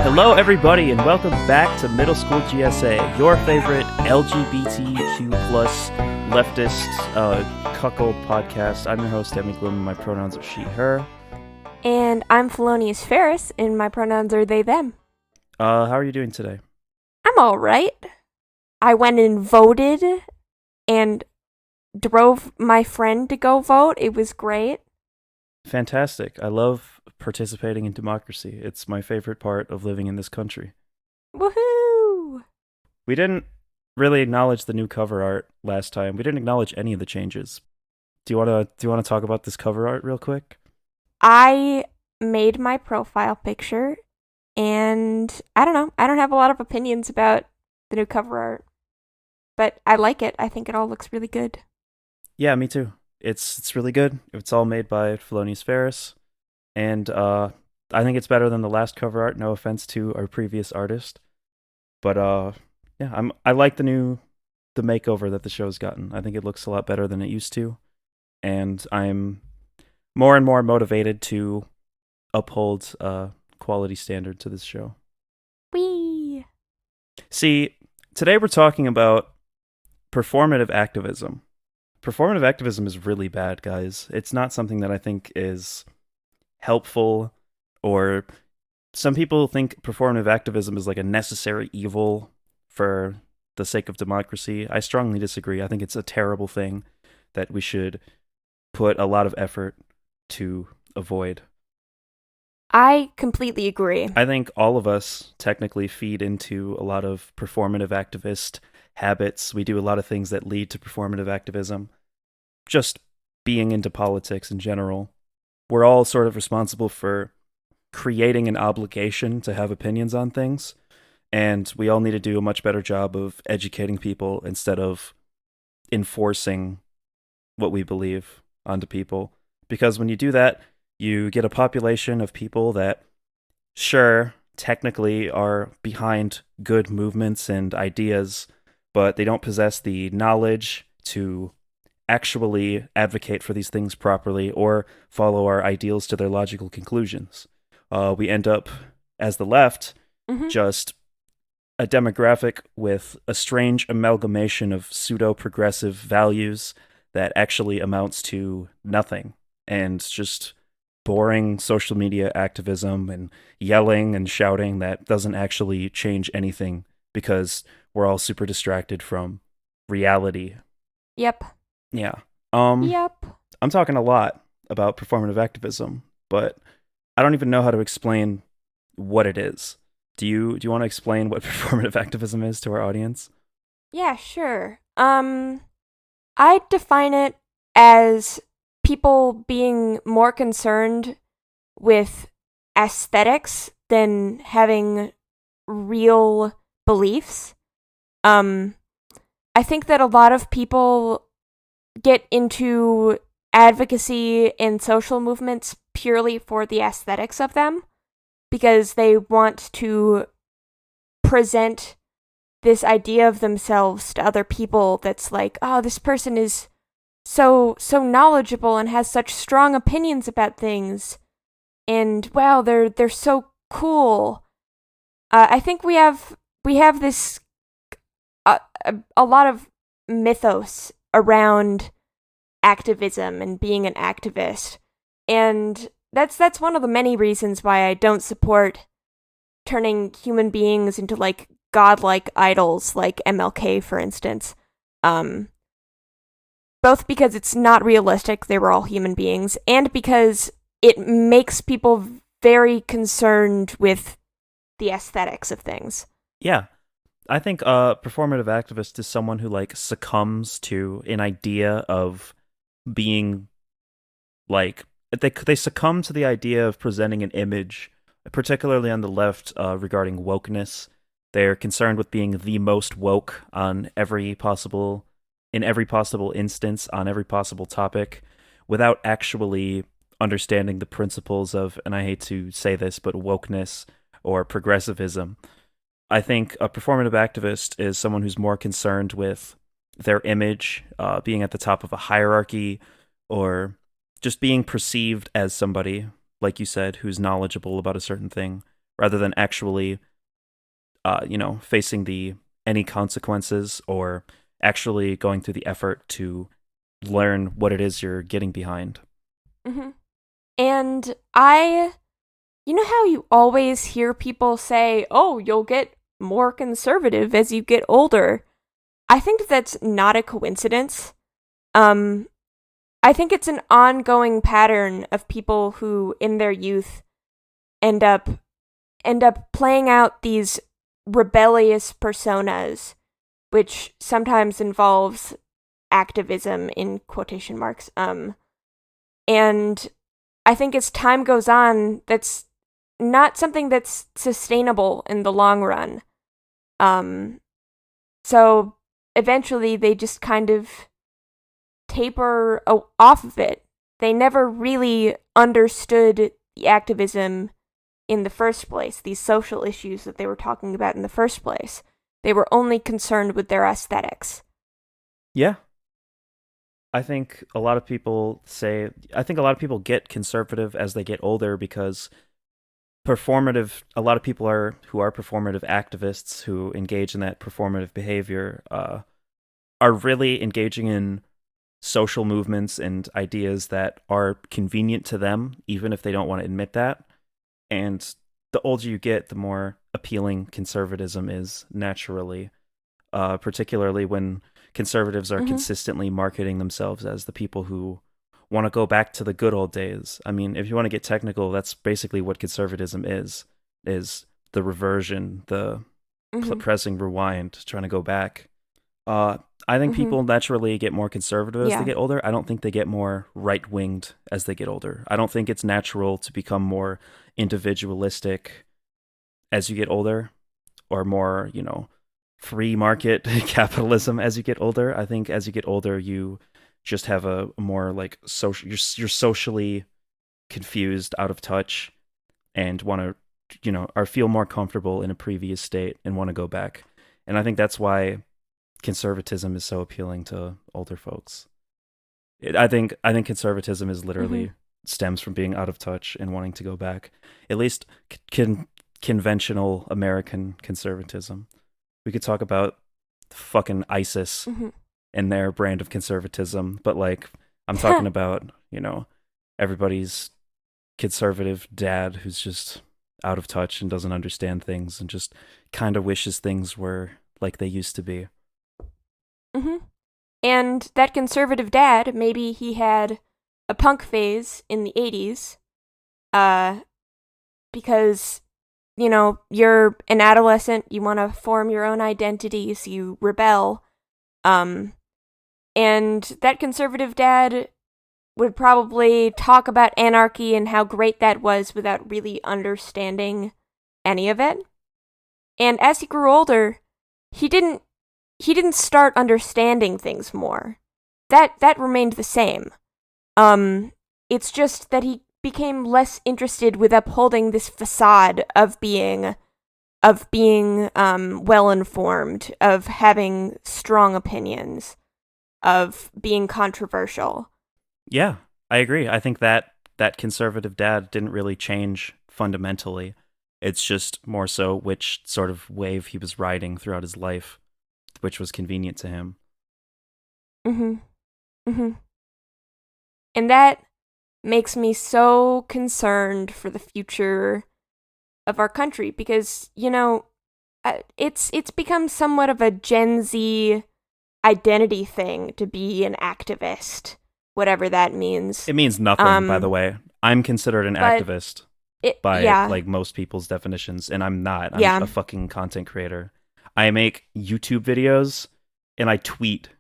Hello, everybody, and welcome back to Middle School GSA, your favorite LGBTQ plus leftist cuckold podcast. I'm your host, Demigloom, and my pronouns are she, her. And I'm Felonious Ferris, and my pronouns are they, them. How are you doing today? I'm alright. I went and voted and drove my friend to go vote. It was great. Fantastic. I love participating in democracy. It's my favorite part of living in this country. Woohoo! We didn't really acknowledge the new cover art last time. We didn't acknowledge any of the changes. Do you want to talk about this cover art real quick? I made my profile picture, and I don't know. I don't have a lot of opinions about the new cover art, but I like it. I think it all looks really good. Yeah, me too. It's really good. It's all made by Felonious Ferris, and I think it's better than the last cover art. No offense to our previous artist, but yeah, I like the makeover that the show's gotten. I think it looks a lot better than it used to, and I'm more and more motivated to uphold quality standard to this show. Whee! See, today we're talking about performative activism. Performative activism is really bad, guys. It's not something that I think is helpful, or some people think performative activism is like a necessary evil for the sake of democracy. I strongly disagree. I think it's a terrible thing that we should put a lot of effort to avoid. I completely agree. I think all of us technically feed into a lot of performative activist habits. We do a lot of things that lead to performative activism. Just being into politics in general. We're all sort of responsible for creating an obligation to have opinions on things, and we all need to do a much better job of educating people instead of enforcing what we believe onto people. Because when you do that, you get a population of people that, sure, technically are behind good movements and ideas, but they don't possess the knowledge to actually advocate for these things properly or follow our ideals to their logical conclusions. We end up, as the left, just a demographic with a strange amalgamation of pseudo-progressive values that actually amounts to nothing, and just boring social media activism and yelling and shouting that doesn't actually change anything because we're all super distracted from reality. Yep. Yeah. Yep. I'm talking a lot about performative activism, but I don't even know how to explain what it is. Do you want to explain what performative activism is to our audience? Yeah, sure. I define it as people being more concerned with aesthetics than having real beliefs. I think that a lot of people get into advocacy and social movements purely for the aesthetics of them, because they want to present this idea of themselves to other people that's like, oh, this person is so knowledgeable and has such strong opinions about things, and wow, they're so cool. I think we have this a lot of mythos around activism and being an activist, and that's one of the many reasons why I don't support turning human beings into like godlike idols like MLK, for instance. Both because it's not realistic, they were all human beings, and because it makes people very concerned with the aesthetics of things. Yeah. I think a performative activist is someone who like succumbs to an idea of being like, they succumb to the idea of presenting an image, particularly on the left, regarding wokeness. They're concerned with being the most woke in every possible instance, on every possible topic, without actually understanding the principles of, and I hate to say this, but wokeness or progressivism. I think a performative activist is someone who's more concerned with their image, being at the top of a hierarchy, or just being perceived as somebody, like you said, who's knowledgeable about a certain thing, rather than actually, facing any consequences or actually going through the effort to learn what it is you're getting behind. Mm-hmm. And you know how you always hear people say, oh, you'll get more conservative as you get older? I think that's not a coincidence. I think it's an ongoing pattern of people who, in their youth, end up playing out these rebellious personas, which sometimes involves activism in quotation marks. And I think as time goes on, that's not something that's sustainable in the long run. So eventually they just kind of taper off of it. They never really understood the activism in the first place, these social issues that they were talking about in the first place. They were only concerned with their aesthetics. Yeah. I think a lot of people get conservative as they get older because a lot of people who are performative activists who engage in that performative behavior are really engaging in social movements and ideas that are convenient to them, even if they don't want to admit that. And the older you get, the more appealing conservatism is naturally, particularly when conservatives are consistently marketing themselves as the people who want to go back to the good old days. I mean, if you want to get technical, that's basically what conservatism is the reversion, the pressing rewind, trying to go back. I think people naturally get more conservative as they get older. I don't think they get more right-winged as they get older. I don't think it's natural to become more individualistic as you get older, or more, free market capitalism as you get older. I think as you get older, you just have a more like social. You're socially confused, out of touch, and want to, or feel more comfortable in a previous state and want to go back. And I think that's why conservatism is so appealing to older folks. I think conservatism is literally stems from being out of touch and wanting to go back. At least conventional American conservatism. We could talk about fucking ISIS and their brand of conservatism, but like I'm talking about, everybody's conservative dad who's just out of touch and doesn't understand things and just kind of wishes things were like they used to be. And that conservative dad, maybe he had a punk phase in the 80s, because, you're an adolescent, you want to form your own identities, you rebel, and that conservative dad would probably talk about anarchy and how great that was without really understanding any of it. And as he grew older, he didn't start understanding things more. That remained the same. It's just that he became less interested with upholding this facade of being well informed, of having strong opinions, of being controversial. Yeah, I agree. I think that conservative dad didn't really change fundamentally. It's just more so which sort of wave he was riding throughout his life, which was convenient to him. And that makes me so concerned for the future of our country because, it's become somewhat of a Gen Z identity thing to be an activist, whatever that means. It means nothing, by the way. I'm considered an activist by like most people's definitions, and I'm not. I'm a fucking content creator. I make YouTube videos and I tweet.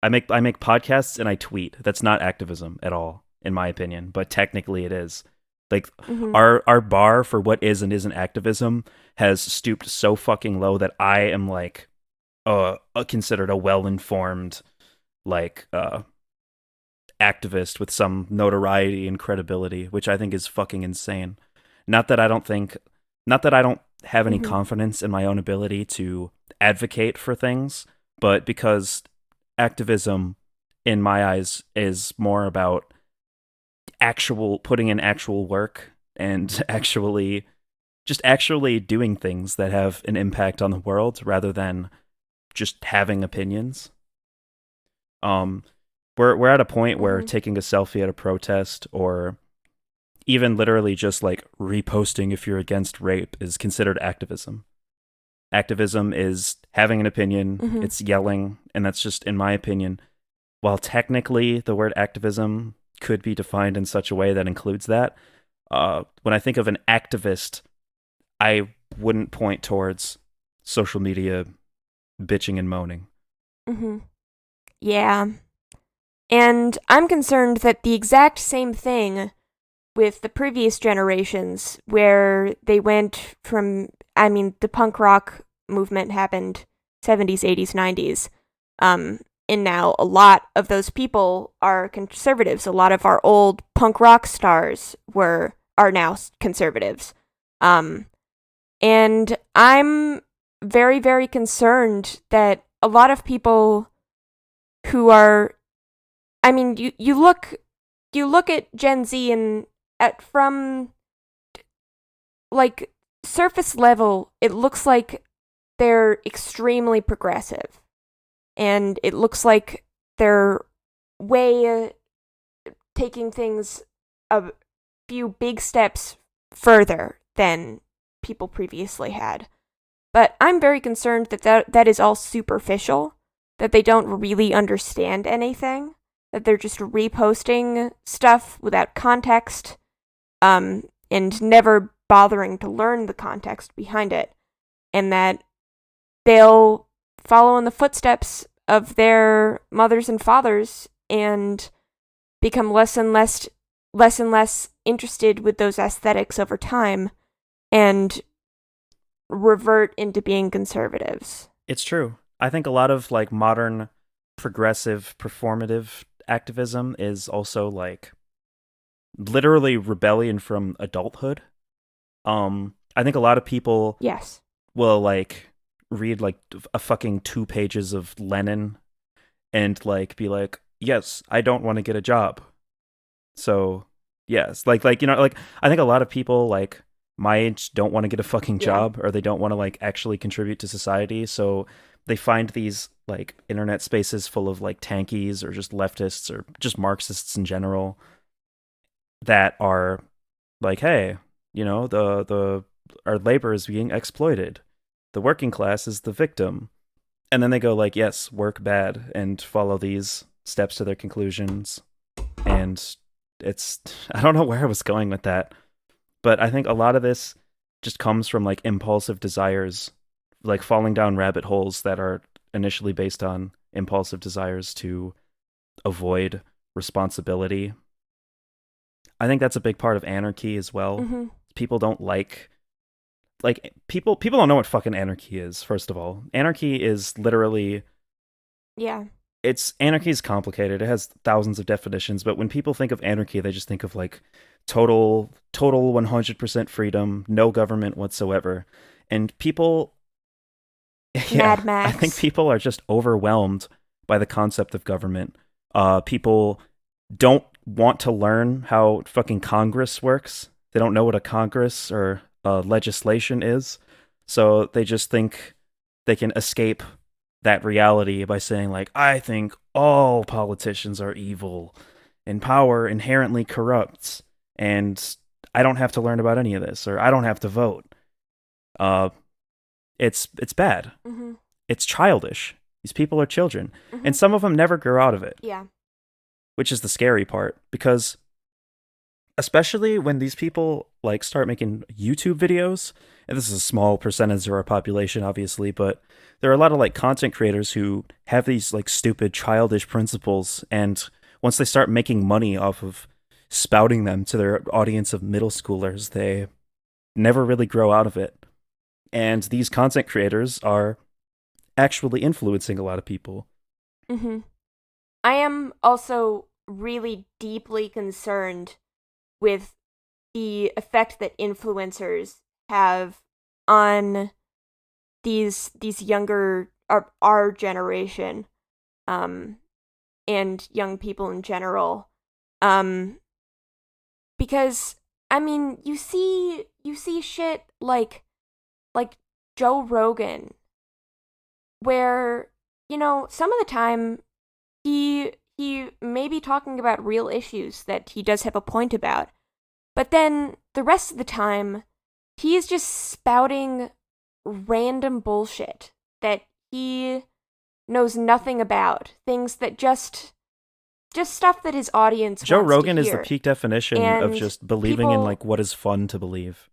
I make podcasts and I tweet. That's not activism at all, in my opinion, but technically it is. Like our bar for what is and isn't activism has stooped so fucking low that I am like considered a well-informed like activist with some notoriety and credibility, which I think is fucking insane. Not that I don't have any confidence in my own ability to advocate for things, but because activism in my eyes is more about putting in actual work and actually just actually doing things that have an impact on the world rather than just having opinions. Um, we're at a point where taking a selfie at a protest, or even literally just like reposting if you're against rape, is considered activism. Activism is having an opinion, it's yelling, and that's just, in my opinion, while technically the word activism could be defined in such a way that includes that, when I think of an activist, I wouldn't point towards social media bitching and moaning. Yeah. And I'm concerned that the exact same thing with the previous generations, where they went from, I mean, the punk rock movement happened 70s, 80s, 90s. And now a lot of those people are conservatives. A lot of our old punk rock stars are now conservatives. And I'm very, very concerned that a lot of people who are, I mean, you look at Gen Z and from like surface level, it looks like they're extremely progressive. And it looks like they're way taking things a few big steps further than people previously had. But I'm very concerned that is all superficial, that they don't really understand anything, that they're just reposting stuff without context, and never bothering to learn the context behind it, and that they'll follow in the footsteps of their mothers and fathers and become less and less interested with those aesthetics over time and revert into being conservatives. It's true. I think a lot of like modern progressive performative activism is also like literally rebellion from adulthood. I think a lot of people will like read like a fucking 2 pages of Lenin and like be like, yes, I don't want to get a job. So yes, like you know, like I think a lot of people like my age don't want to get a fucking job, or they don't want to like actually contribute to society. So they find these like internet spaces full of like tankies or just leftists or just Marxists in general that are like, hey, you know, the our labor is being exploited. The working class is the victim. And then they go like, yes, work bad, and follow these steps to their conclusions. And it's, I don't know where I was going with that, but I think a lot of this just comes from like impulsive desires, like falling down rabbit holes that are initially based on impulsive desires to avoid responsibility. I think that's a big part of anarchy as well. People don't like people don't know what fucking anarchy is. First of all, anarchy is literally, anarchy is complicated. It has thousands of definitions, but when people think of anarchy, they just think of like total 100% freedom, no government whatsoever. And people, Mad Max. I think people are just overwhelmed by the concept of government. People don't want to learn how fucking Congress works. They don't know what a Congress or legislation is. So they just think they can escape that reality by saying like, I think all politicians are evil and power inherently corrupts, and I don't have to learn about any of this, or I don't have to vote. It's bad. It's childish. These people are children, and some of them never grow out of it. Which is the scary part, because especially when these people like start making YouTube videos, and this is a small percentage of our population, obviously, but there are a lot of like content creators who have these like stupid childish principles, and once they start making money off of spouting them to their audience of middle schoolers, they never really grow out of it. And these content creators are actually influencing a lot of people. I am also really deeply concerned with the effect that influencers have on these younger, our generation, and young people in general, because I mean, you see shit like Joe Rogan, where, some of the time he may be talking about real issues that he does have a point about, but then the rest of the time he is just spouting random bullshit that he knows nothing about, things that just stuff that his audience Joe wants Rogan to is hear. the peak definition of And just believing in people- like what is fun to believe.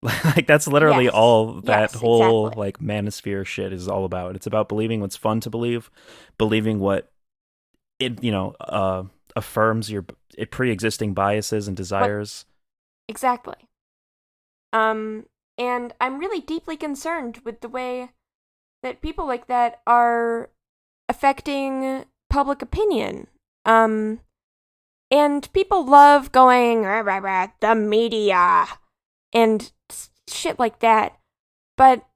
Like that's literally Yes, all that yes, whole exactly. like manosphere shit is all about. It's about believing what's fun to believe, believing what it affirms your pre-existing biases and desires. Exactly. And I'm really deeply concerned with the way that people like that are affecting public opinion. And people love going, "Rah, rah, rah, the media," and shit like that. But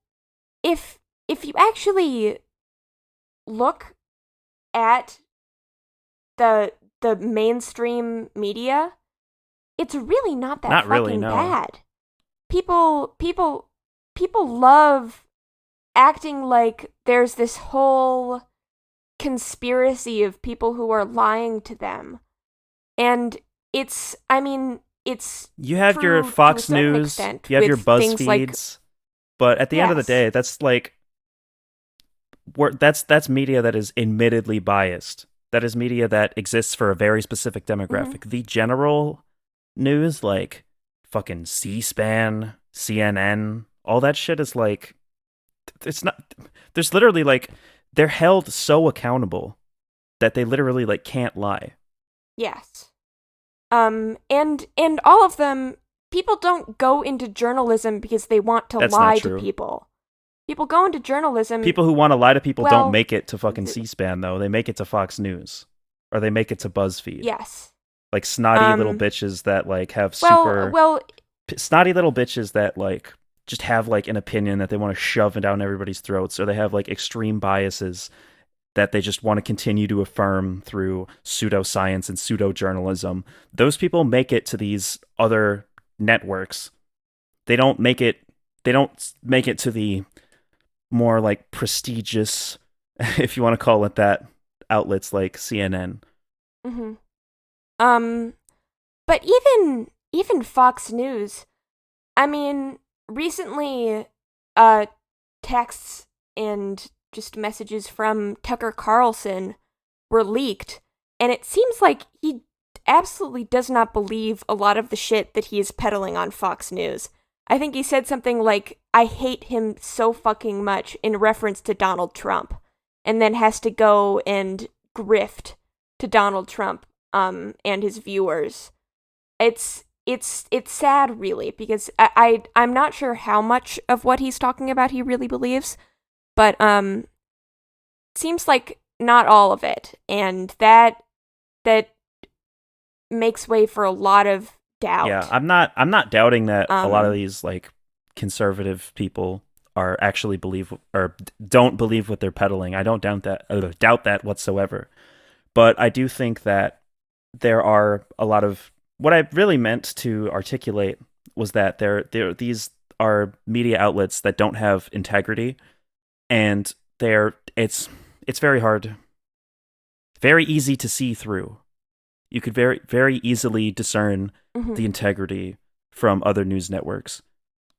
if you actually look at the mainstream media, it's really not that Not fucking really, no. bad. People love acting like there's this whole conspiracy of people who are lying to them. And it's You have true your to a Fox certain News, extent you have your with things like- BuzzFeeds, but at the end of the Yes. day, that's like that's media that is admittedly biased. That is media that exists for a very specific demographic. The general news, like fucking C-SPAN, CNN, all that shit is like, it's not. There's literally like they're held so accountable that they literally like can't lie. Yes. And all of them, people don't go into journalism because they want to That's lie not to true. people. People go into journalism. People who want to lie to people Well, don't make it to fucking C-SPAN though. They make it to Fox News, or they make it to BuzzFeed. Yes. Like snotty little bitches that like have Well, snotty little bitches that like just have like an opinion that they want to shove down everybody's throats, or they have like extreme biases that they just want to continue to affirm through pseudoscience and pseudo-journalism. Those people make it to these other networks. They don't make it to the more like prestigious, if you want to call it that, outlets like CNN. Mm-hmm. But even Fox News, I mean, recently, texts and just messages from Tucker Carlson were leaked, and it seems like he absolutely does not believe a lot of the shit that he is peddling on Fox News. I think he said something like, "I hate him so fucking much," in reference to Donald Trump, and then has to go and grift to Donald Trump and his viewers. It's sad, really, because I'm not sure how much of what he's talking about he really believes, but seems like not all of it, and that makes way for a lot of doubt. Yeah, I'm not doubting that a lot of these like conservative people are actually believe or don't believe what they're peddling. I don't doubt that whatsoever. But I do think that there are a lot of what I really meant to articulate was that these are media outlets that don't have integrity, and it's very hard, very easy to see through. You could very, very easily discern the integrity from other news networks.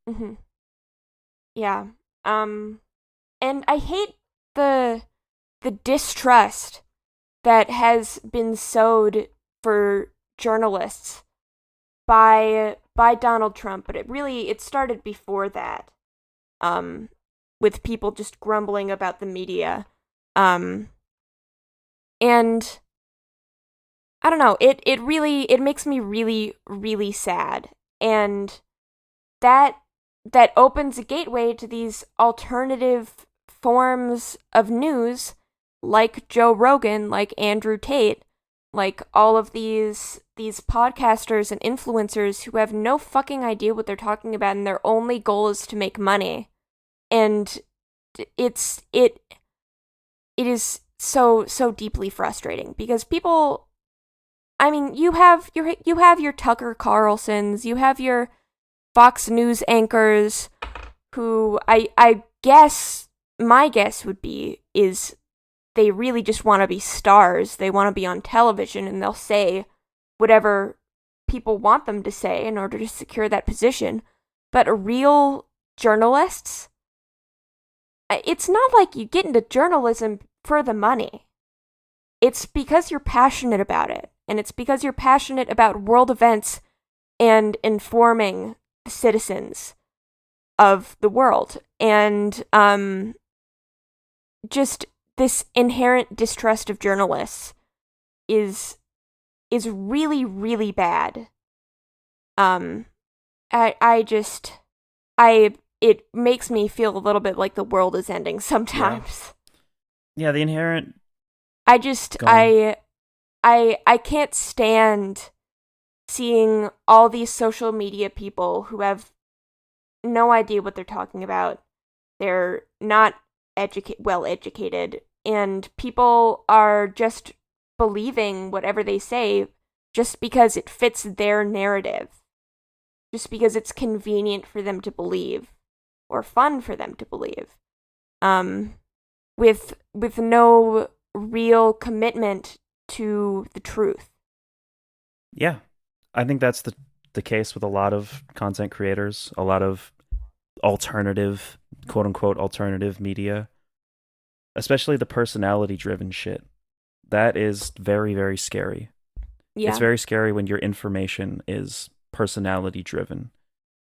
Mm-hmm. Yeah. And I hate the distrust that has been sowed for journalists by Donald Trump, but it started before that. With people just grumbling about the media. And I don't know, it makes me really, really sad. And that opens a gateway to these alternative forms of news, like Joe Rogan, like Andrew Tate, like all of these podcasters and influencers who have no fucking idea what they're talking about, and their only goal is to make money. And it is so deeply frustrating, because people I mean, you have your Tucker Carlsons, you have your Fox News anchors, who I guess my guess would be is they really just want to be stars. They want to be on television, and they'll say whatever people want them to say in order to secure that position. But real journalists, it's not like you get into journalism for the money. It's because you're passionate about it, and it's because you're passionate about world events and informing the citizens of the world. And just this inherent distrust of journalists is really, really bad. It makes me feel a little bit like the world is ending sometimes. Yeah, the inherent. I can't stand seeing all these social media people who have no idea what they're talking about. They're not well educated, and people are just believing whatever they say just because it fits their narrative, just because it's convenient for them to believe or fun for them to believe, with no real commitment to the truth. Yeah, I think that's the case with a lot of content creators, a lot of alternative, quote unquote, alternative media, especially the personality driven shit. That is very, very scary. Yeah. It's very scary when your information is personality driven.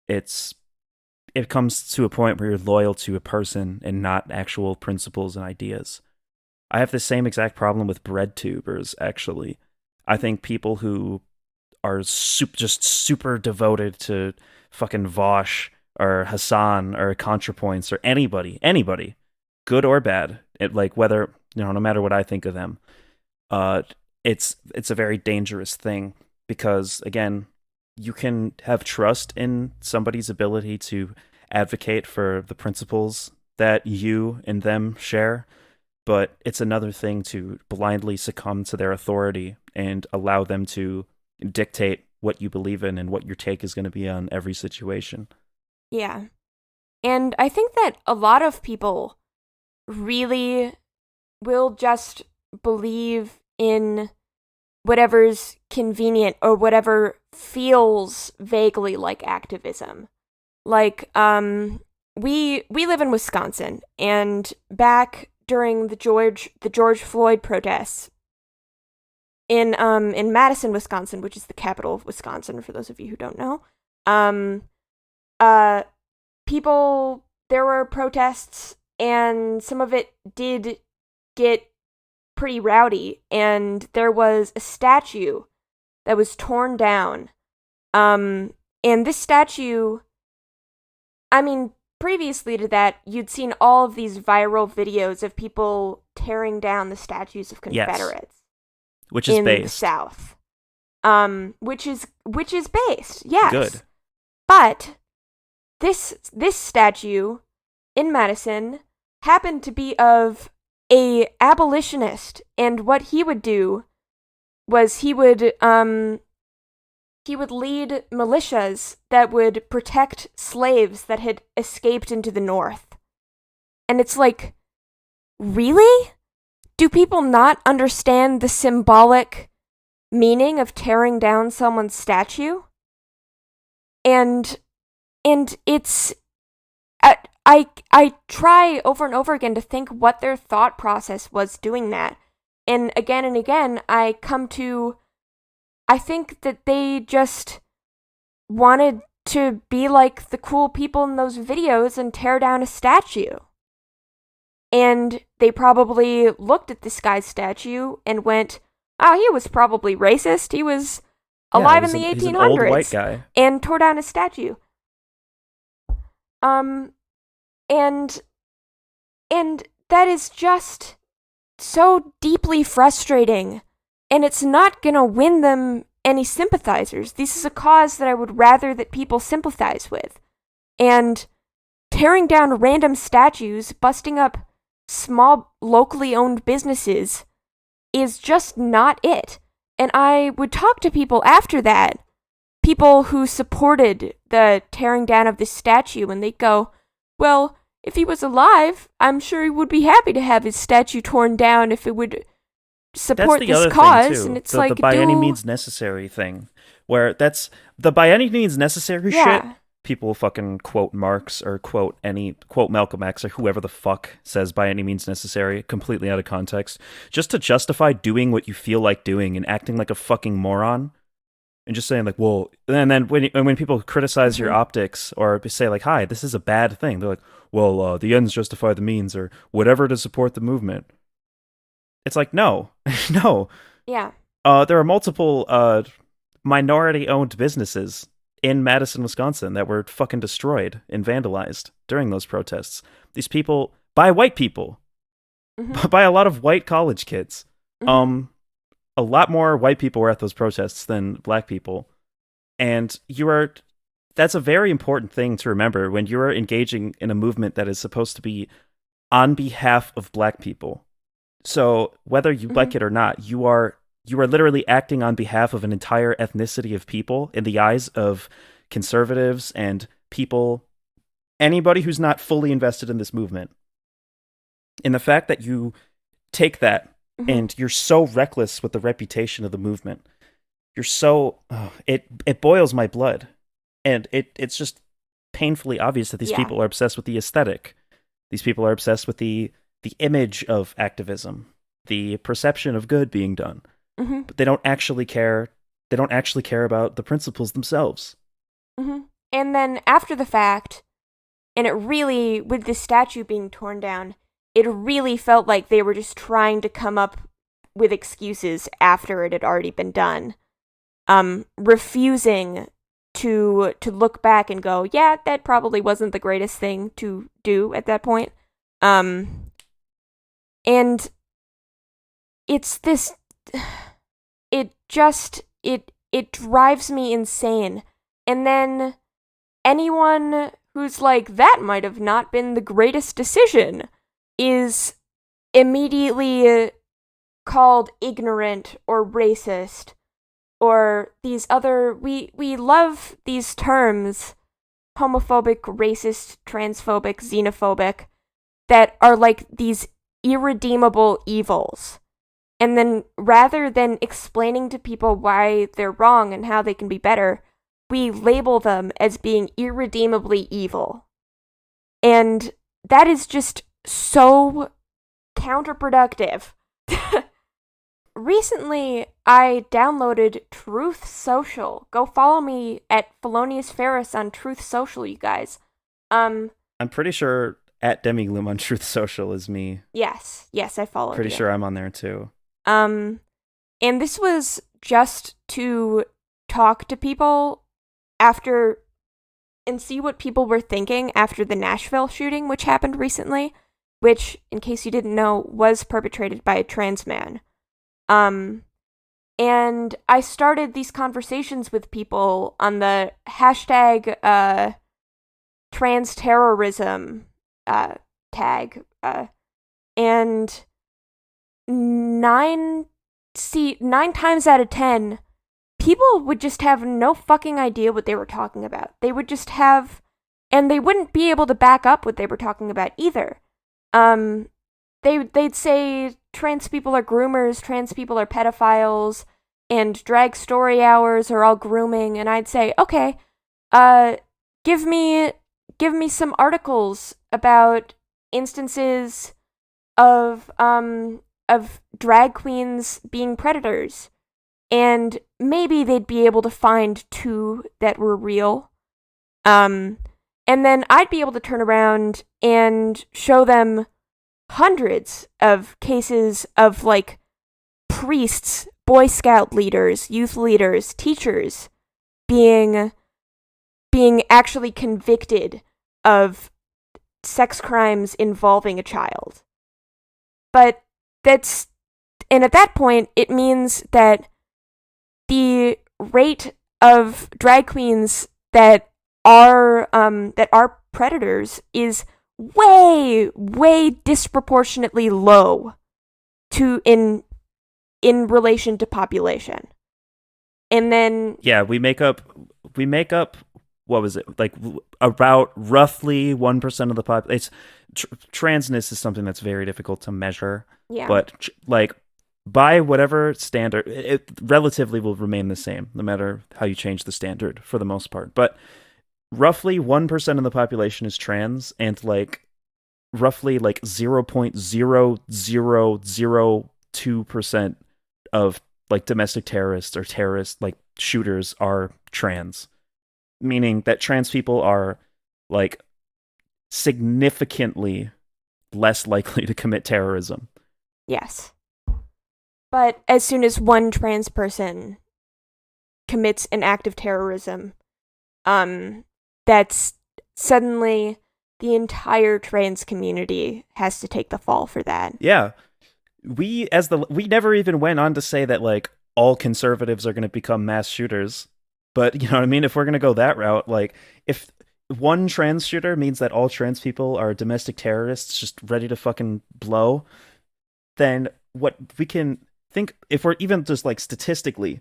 It comes to a point where you're loyal to a person and not actual principles and ideas. I have the same exact problem with bread tubers, actually. I think people who are just super devoted to fucking Vosh or Hassan or ContraPoints or anybody, good or bad, whether, no matter what I think of them, it's a very dangerous thing, because again, you can have trust in somebody's ability to advocate for the principles that you and them share, but it's another thing to blindly succumb to their authority and allow them to dictate what you believe in and what your take is going to be on every situation. Yeah. And I think that a lot of people really will just believe in whatever's convenient or whatever feels vaguely like activism. Like, we live in Wisconsin, and back during the George Floyd protests in Madison, Wisconsin, which is the capital of Wisconsin, for those of you who don't know, there were protests, and some of it did get pretty rowdy, and there was a statue that was torn down. And this statue, I mean, previously to that, you'd seen all of these viral videos of people tearing down the statues of Confederates. Yes. Which is in based. The South. Which is based, yes. Good. But this statue in Madison happened to be of a abolitionist, and what he would do was he would lead militias that would protect slaves that had escaped into the North. And it's like, really? Do people not understand the symbolic meaning of tearing down someone's statue? And it's... I try over and over again to think what their thought process was doing that. And again, I think that they just wanted to be like the cool people in those videos and tear down a statue. And they probably looked at this guy's statue and went, oh, he was probably racist. He was alive in the 1800s. He's an old white guy. And tore down his statue. And that is just so deeply frustrating, and it's not gonna win them any sympathizers. This is a cause that I would rather that people sympathize with. And tearing down random statues, busting up small, locally owned businesses is just not it. And I would talk to people after that, people who supported the tearing down of this statue, and they'd go, well, if he was alive, I'm sure he would be happy to have his statue torn down if it would support this cause. And it's the by any means necessary thing, where that's the by any means necessary shit. People fucking quote Marx or quote Malcolm X or whoever the fuck says by any means necessary, completely out of context, just to justify doing what you feel like doing and acting like a fucking moron. And just saying like, well, and then when people criticize your optics or say like, hi, this is a bad thing, they're like, well, the ends justify the means or whatever to support the movement. It's like, no, no. Yeah. There are multiple minority-owned businesses in Madison, Wisconsin that were fucking destroyed and vandalized during those protests. These people, by white people, by a lot of white college kids. A lot more white people were at those protests than black people. And that's a very important thing to remember when you're engaging in a movement that is supposed to be on behalf of black people. So whether you like it or not, you are literally acting on behalf of an entire ethnicity of people in the eyes of conservatives and anybody who's not fully invested in this movement. And the fact that you take that and you're so reckless with the reputation of the movement, you're so it boils my blood, and it's just painfully obvious that these people are obsessed with the aesthetic. These people are obsessed with the image of activism, the perception of good being done, but they don't actually care. They don't actually care about the principles themselves. And then after the fact, and it really, with this statue being torn down, it really felt like they were just trying to come up with excuses after it had already been done. Refusing to look back and go, yeah, that probably wasn't the greatest thing to do at that point. And it's this, it drives me insane. And then anyone who's like, that might have not been the greatest decision, is immediately called ignorant or racist, or these other, we love these terms, homophobic, racist, transphobic, xenophobic, that are like these irredeemable evils. And then rather than explaining to people why they're wrong and how they can be better, we label them as being irredeemably evil. And that is just so counterproductive. Recently, I downloaded Truth Social. Go follow me at Felonious Ferris on Truth Social, you guys. I'm pretty sure at Demigloom on Truth Social is me. Yes, I followed Pretty sure I'm on there too. And this was just to talk to people after and see what people were thinking after the Nashville shooting, which happened recently, which, in case you didn't know, was perpetrated by a trans man. And I started these conversations with people on the hashtag trans terrorism tag, and 9 times out of 10, people would just have no fucking idea what they were talking about. They would just have, and they wouldn't be able to back up what they were talking about either. They'd say trans people are groomers, trans people are pedophiles, and drag story hours are all grooming, and I'd say, okay, give me some articles about instances of drag queens being predators, and maybe they'd be able to find 2 that were real. And then I'd be able to turn around and show them hundreds of cases of, like, priests, Boy Scout leaders, youth leaders, teachers being actually convicted of sex crimes involving a child. But and at that point, it means that the rate of drag queens that are predators is way, way disproportionately low in relation to population. And then we make up what was it, like about roughly 1% of the population. It's transness is something that's very difficult to measure, but like by whatever standard, it relatively will remain the same no matter how you change the standard for the most part. But roughly 1% of the population is trans, and like roughly like 0.00002% of like domestic terrorists or terrorist like shooters are trans, meaning that trans people are like significantly less likely to commit terrorism. Yes. But as soon as one trans person commits an act of terrorism, that's suddenly the entire trans community has to take the fall for that. Yeah. We never even went on to say that like all conservatives are going to become mass shooters. But you know what I mean? If we're going to go that route, like if one trans shooter means that all trans people are domestic terrorists just ready to fucking blow, then what we can think, if we're even just like statistically,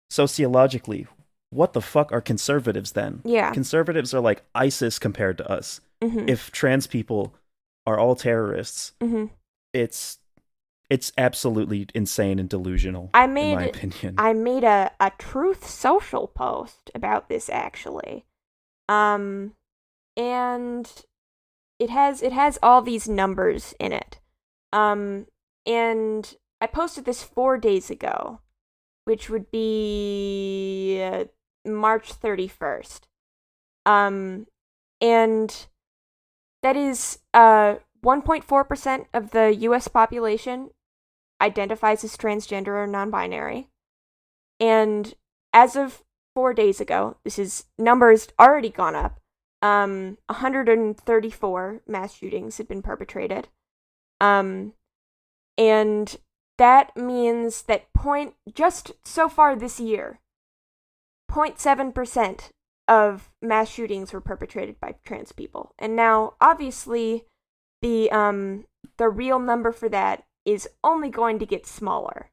sociologically, what the fuck are conservatives then? Yeah. Conservatives are like ISIS compared to us. Mm-hmm. If trans people are all terrorists, it's absolutely insane and delusional, in my opinion. I made a Truth Social post about this, actually. And it has all these numbers in it. And I posted this 4 days ago, which would be March 31st. And that is 1.4% of the US population identifies as transgender or non-binary. And as of 4 days ago, this is numbers already gone up, 134 mass shootings had been perpetrated. And that means that just so far this year, 0.7% of mass shootings were perpetrated by trans people. And now, obviously, the real number for that is only going to get smaller.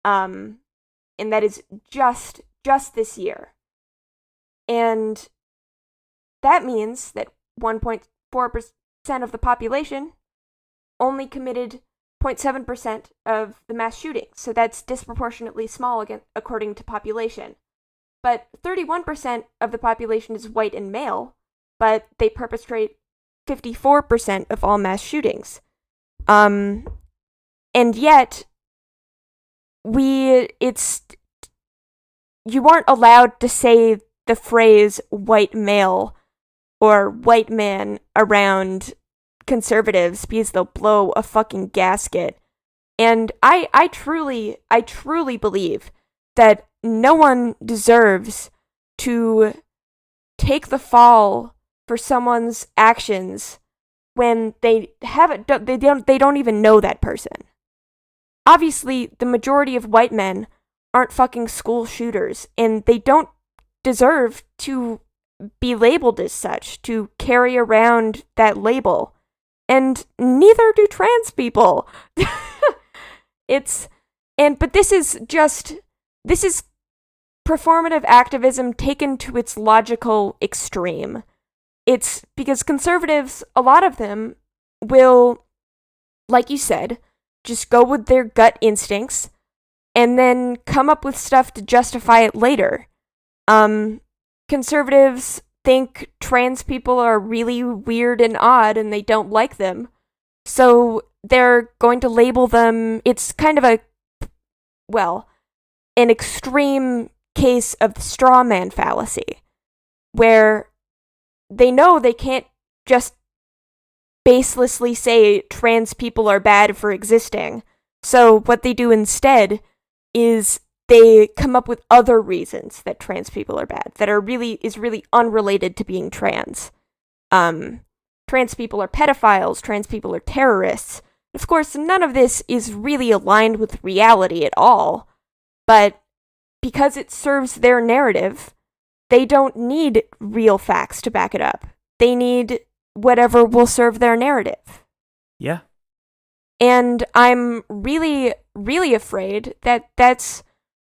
And that is just this year. And that means that 1.4% of the population only committed 0.7% of the mass shootings. So that's disproportionately small again, according to population. But 31% of the population is white and male, but they perpetrate 54% of all mass shootings. And yet, you aren't allowed to say the phrase white male or white man around conservatives because they'll blow a fucking gasket. And I truly believe that no one deserves to take the fall for someone's actions when they don't even know that person. Obviously, the majority of white men aren't fucking school shooters, and they don't deserve to be labeled as such, to carry around that label. And neither do trans people. But this is performative activism taken to its logical extreme. It's because conservatives, a lot of them, will, like you said, just go with their gut instincts and then come up with stuff to justify it later. Conservatives think trans people are really weird and odd and they don't like them. So they're going to label them, it's kind of an extreme case of the straw man fallacy, where they know they can't just baselessly say trans people are bad for existing. So what they do instead is they come up with other reasons that trans people are bad, that is really unrelated to being trans. Trans people are pedophiles, trans people are terrorists. Of course, none of this is really aligned with reality at all, but because it serves their narrative, they don't need real facts to back it up. They need whatever will serve their narrative. Yeah. And I'm really, really afraid that that's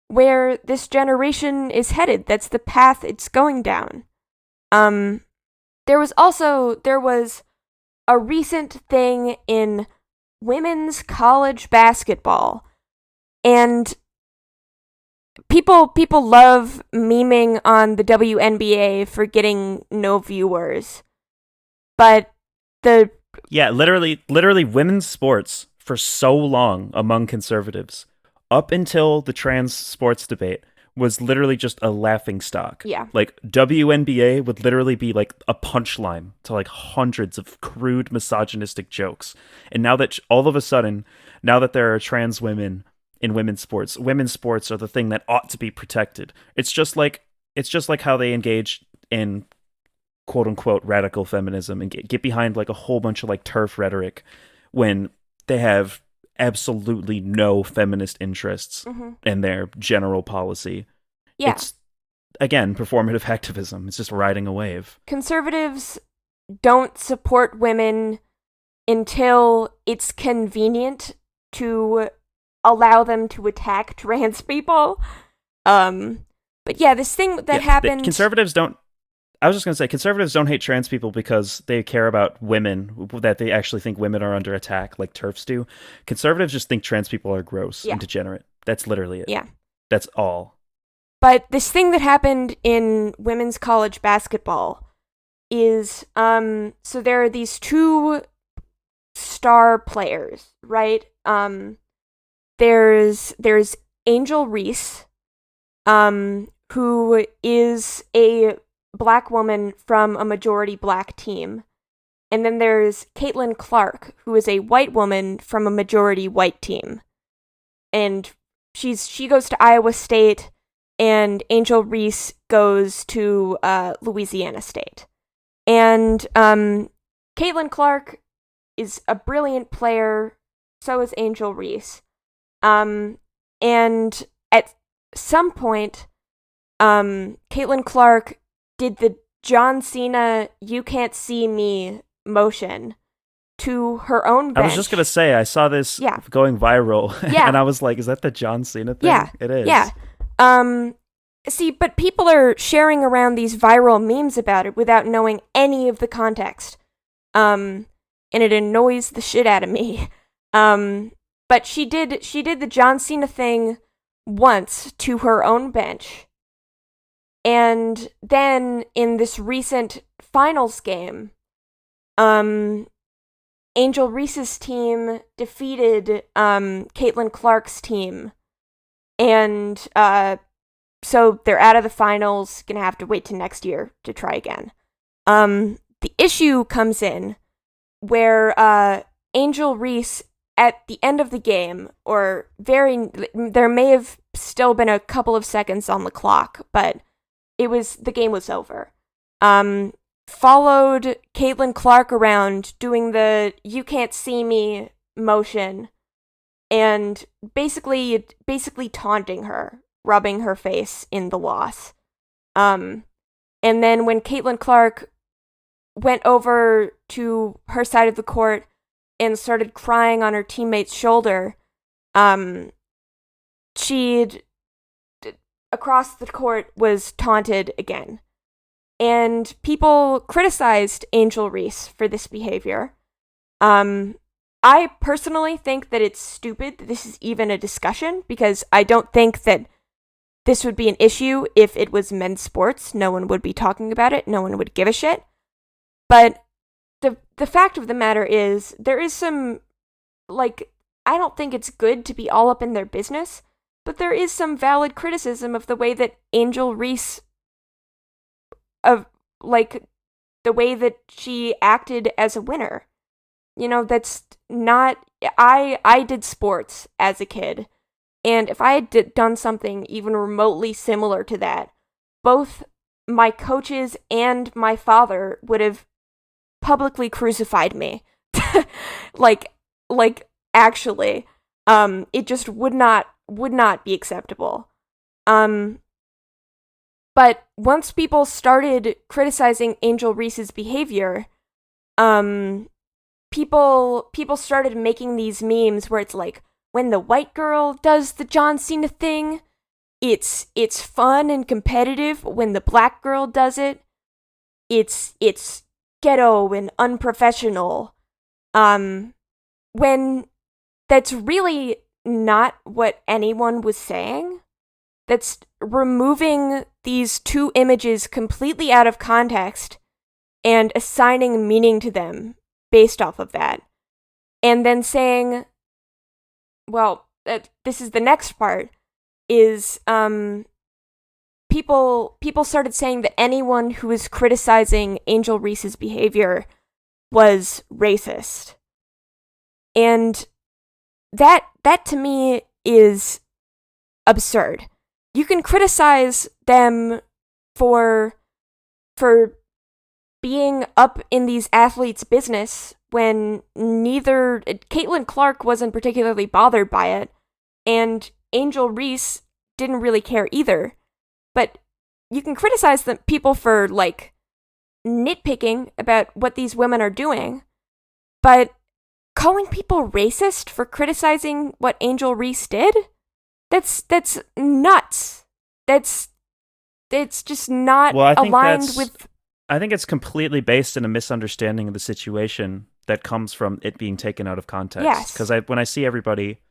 where this generation is headed. That's the path it's going down. There was a recent thing in women's college basketball, and people love memeing on the WNBA for getting no viewers, but literally women's sports for so long among conservatives, up until the trans sports debate, was literally just a laughing stock. Yeah. Like, WNBA would literally be like a punchline to like hundreds of crude misogynistic jokes. And now that all of a sudden, now that there are trans women in women's sports are the thing that ought to be protected. It's just like how they engage in quote unquote radical feminism and get behind like a whole bunch of like TERF rhetoric when they have absolutely no feminist interests in their general policy. Yeah. It's, again, performative activism. It's just riding a wave. Conservatives don't support women until it's convenient to allow them to attack trans people. But yeah, this thing that happened... Conservatives don't hate trans people because they care about women, that they actually think women are under attack, like TERFs do. Conservatives just think trans people are gross and degenerate. That's literally it. Yeah. That's all. But this thing that happened in women's college basketball is, so there are these two star players, right? There's Angel Reese, who is a Black woman from a majority Black team. And then there's Caitlin Clark, who is a white woman from a majority white team. And she goes to Iowa State, and Angel Reese goes to Louisiana State. And Caitlin Clark is a brilliant player, so is Angel Reese. And at some point, Caitlin Clark did the John Cena "you can't see me" motion to her own bench. I was just going to say, I saw this going viral, and I was like, is that the John Cena thing? Yeah. It is. Yeah. See, but people are sharing around these viral memes about it without knowing any of the context. And it annoys the shit out of me. But she did the John Cena thing once to her own bench. And then in this recent finals game, Angel Reese's team defeated Caitlin Clark's team. And so they're out of the finals, gonna have to wait till next year to try again. The issue comes in where Angel Reese, at the end of the game, there may have still been a couple of seconds on the clock, but the game was over. Followed Caitlin Clark around doing the "you can't see me" motion, and basically taunting her, rubbing her face in the loss. And then when Caitlin Clark went over to her side of the court and started crying on her teammate's shoulder, she'd across the court was taunted again. And people criticized Angel Reese for this behavior. I personally think that it's stupid that this is even a discussion, because I don't think that this would be an issue if it was men's sports. No one would be talking about it. No one would give a shit. But the fact of the matter is, there is some, I don't think it's good to be all up in their business, but there is some valid criticism of the way that Angel Reese, the way that she acted as a winner. That's not... I did sports as a kid, and if I had done something even remotely similar to that, both my coaches and my father would have publicly crucified me. Actually, it just would not be acceptable. But once people started criticizing Angel Reese's behavior, people started making these memes where it's like, when the white girl does the John Cena thing, it's fun and competitive when the black girl does it. It's ghetto and unprofessional. When that's really not what anyone was saying. That's removing these two images completely out of context and assigning meaning to them based off of that. And then saying, well, this is the next part, is people started saying that anyone who was criticizing Angel Reese's behavior was racist. And that to me is absurd. You can criticize them for being up in these athletes' business when neither Caitlin Clark wasn't particularly bothered by it, and Angel Reese didn't really care either. But you can criticize the people for like nitpicking about what these women are doing, but calling people racist for criticizing what Angel Reese did? That's nuts. It's just not aligned with... I think it's completely based in a misunderstanding of the situation that comes from it being taken out of context. Yes. Because when I see everybody,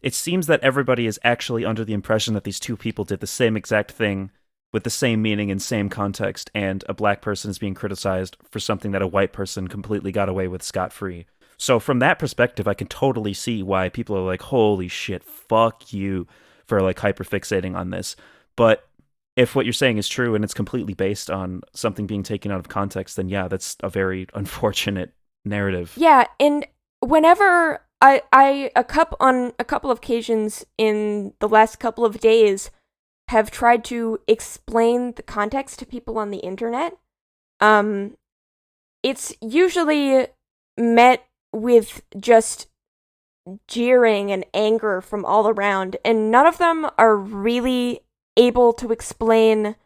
it seems that everybody is actually under the impression that these two people did the same exact thing with the same meaning and same context, and a black person is being criticized for something that a white person completely got away with scot-free. So from that perspective, I can totally see why people are like, holy shit, fuck you for like hyperfixating on this. But if what you're saying is true and it's completely based on something being taken out of context, then yeah, that's a very unfortunate narrative. Yeah, and whenever I on a couple of occasions in the last couple of days have tried to explain the context to people on the internet, it's usually met with just jeering and anger from all around, and none of them are really able to explain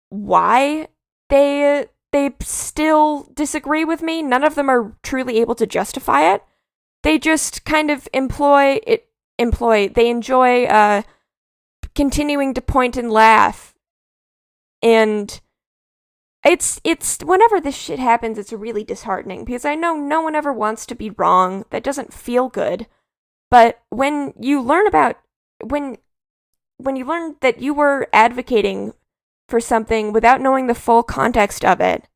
why they still disagree with me. None of them are truly able to justify it. They just kind of they enjoy continuing to point and laugh. And it's whenever this shit happens, it's really disheartening, because I know no one ever wants to be wrong. That doesn't feel good. But when you learn when you learn that you were advocating for something without knowing the full context of it,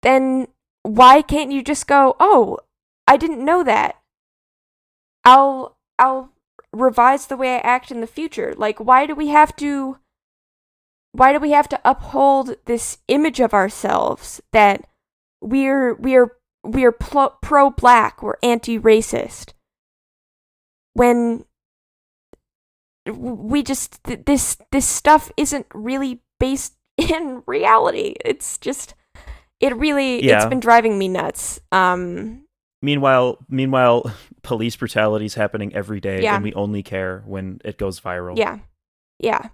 then why can't you just go, "Oh, I didn't know that. I'll revise the way I act in the future." Like, why do we have to uphold this image of ourselves that we're pro-black, we're anti-racist, when we just this stuff isn't really based in reality? It's just it's been driving me nuts. Meanwhile, police brutality is happening every day, and we only care when it goes viral. Yeah.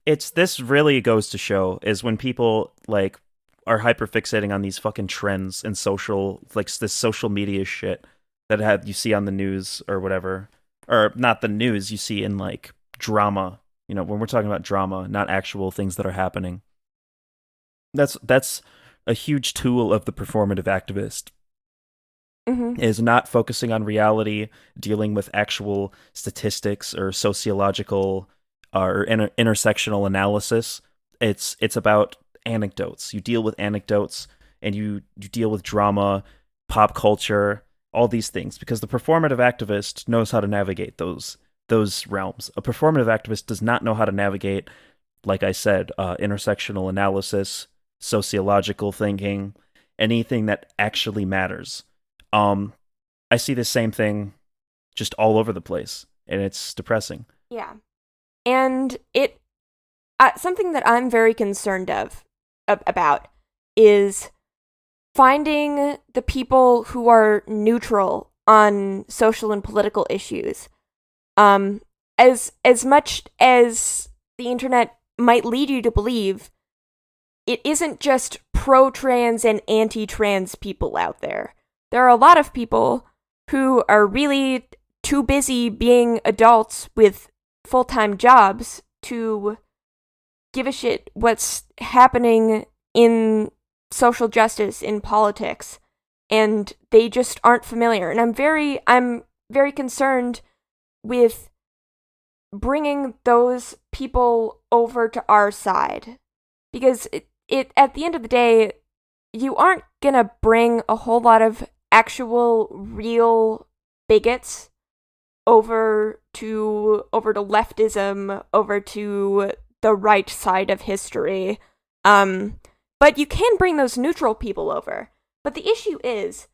This really goes to show is when people like are hyperfixating on these fucking trends and social, like this social media shit that you see on the news or whatever, or not the news, you see in like drama. You know, when we're talking about drama, not actual things that are happening. That's a huge tool of the performative activist. Mm-hmm. Is not focusing on reality, dealing with actual statistics or sociological or intersectional analysis. It's about anecdotes. You deal with anecdotes, and you deal with drama, pop culture, all these things, because the performative activist knows how to navigate those realms. A performative activist does not know how to navigate, like I said, intersectional analysis, sociological thinking, anything that actually matters. I see the same thing just all over the place, and it's depressing. Yeah. And something that I'm very concerned about is finding the people who are neutral on social and political issues. As much as the internet might lead you to believe, it isn't just pro-trans and anti-trans people out there. There are a lot of people who are really too busy being adults with full-time jobs to give a shit what's happening in social justice, in politics, and they just aren't familiar. And I'm very concerned with bringing those people over to our side, because it at the end of the day, you aren't gonna bring a whole lot of actual real bigots over to leftism, over to the right side of history. But you can bring those neutral people over. But the issue is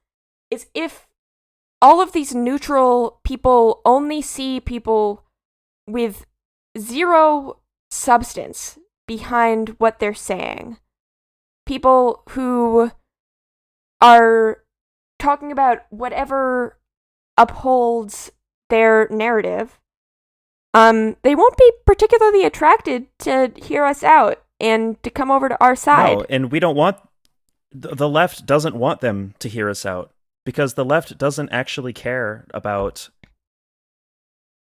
if all of these neutral people only see people with zero substance behind what they're saying, people who are talking about whatever upholds their narrative, they won't be particularly attracted to hear us out and to come over to our side. No, and we don't want... The left doesn't want them to hear us out, because the left doesn't actually care about...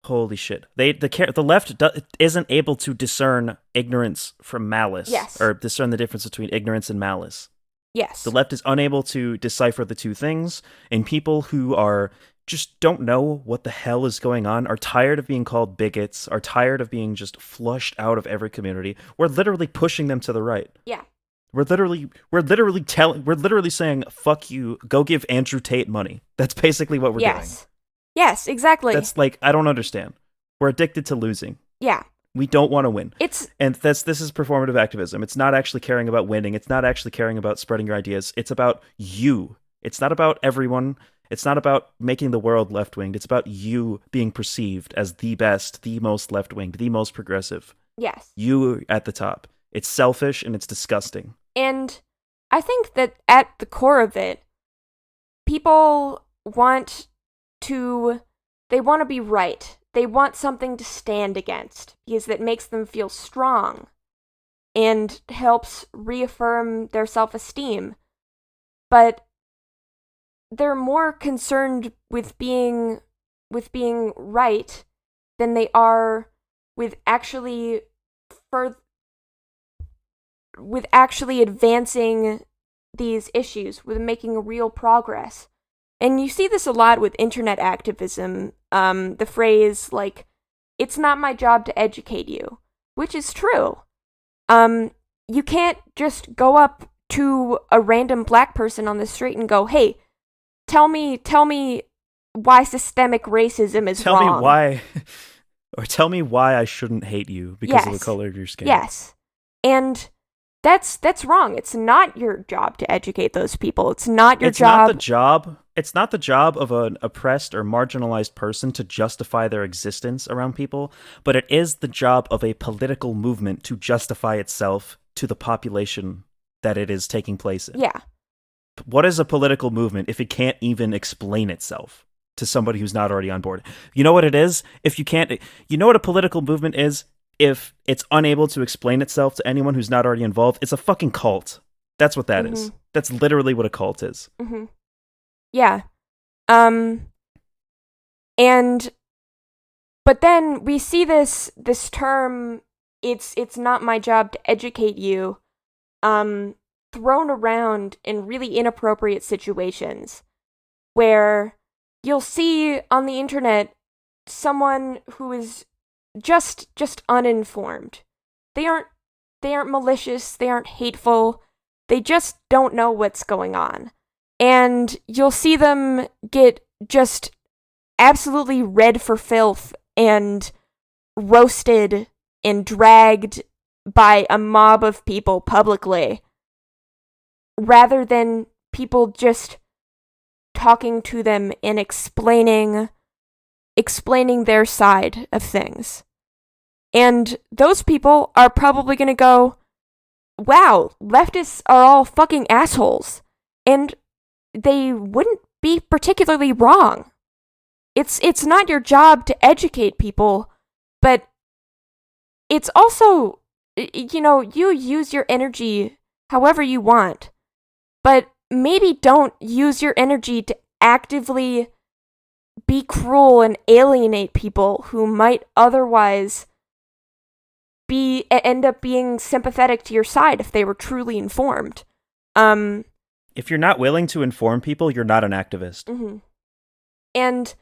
Holy shit. The left isn't able to discern ignorance from malice. Yes. Or discern the difference between ignorance and malice. Yes. The left is unable to decipher the two things, and people who are just don't know what the hell is going on, are tired of being called bigots, are tired of being just flushed out of every community. We're literally pushing them to the right. Yeah. We're literally saying, fuck you, go give Andrew Tate money. That's basically what we're doing. Yes, exactly. That's like, I don't understand. We're addicted to losing. Yeah. We don't want to win. This is performative activism. It's not actually caring about winning. It's not actually caring about spreading your ideas. It's about you. It's not about everyone. It's not about making the world left-winged. It's about you being perceived as the best, the most left-winged, the most progressive. Yes. You at the top. It's selfish and it's disgusting. And I think that at the core of it, people want to be right. They want something to stand against, because that makes them feel strong and helps reaffirm their self-esteem. But they're more concerned with being right than they are with actually advancing these issues, with making real progress. And you see this a lot with internet activism, the phrase, like, it's not my job to educate you, which is true. You can't just go up to a random black person on the street and go, hey, tell me why systemic racism is wrong. Tell me why I shouldn't hate you because of the color of your skin. Yes. And that's wrong. It's not your job to educate those people. It's not your job. It's not the job of an oppressed or marginalized person to justify their existence around people, but it is the job of a political movement to justify itself to the population that it is taking place in. Yeah. What is a political movement if it can't even explain itself to somebody who's not already on board? You know what it is? You know what a political movement is? If it's unable to explain itself to anyone who's not already involved, it's a fucking cult. That's what that is. That's literally what a cult is. Mm-hmm. Yeah. But then we see this term, it's not my job to educate you, thrown around in really inappropriate situations, where you'll see on the internet someone who is just uninformed. They aren't malicious, they aren't hateful, they just don't know what's going on. And you'll see them get just absolutely red for filth and roasted and dragged by a mob of people publicly, rather than people just talking to them and explaining their side of things. And those people are probably going to go, wow, leftists are all fucking assholes. And they wouldn't be particularly wrong. It's not your job to educate people, but it's also, you use your energy however you want, but maybe don't use your energy to actively be cruel and alienate people who might otherwise end up being sympathetic to your side if they were truly informed. If you're not willing to inform people, you're not an activist. Mm-hmm. And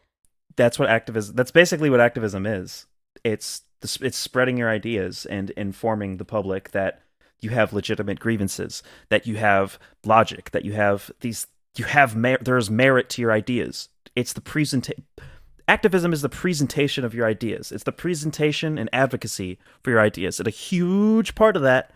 that's basically what activism is. It's spreading your ideas and informing the public that you have legitimate grievances, that you have logic, that there's merit to your ideas. It's the activism is the presentation of your ideas. It's the presentation and advocacy for your ideas. And a huge part of that,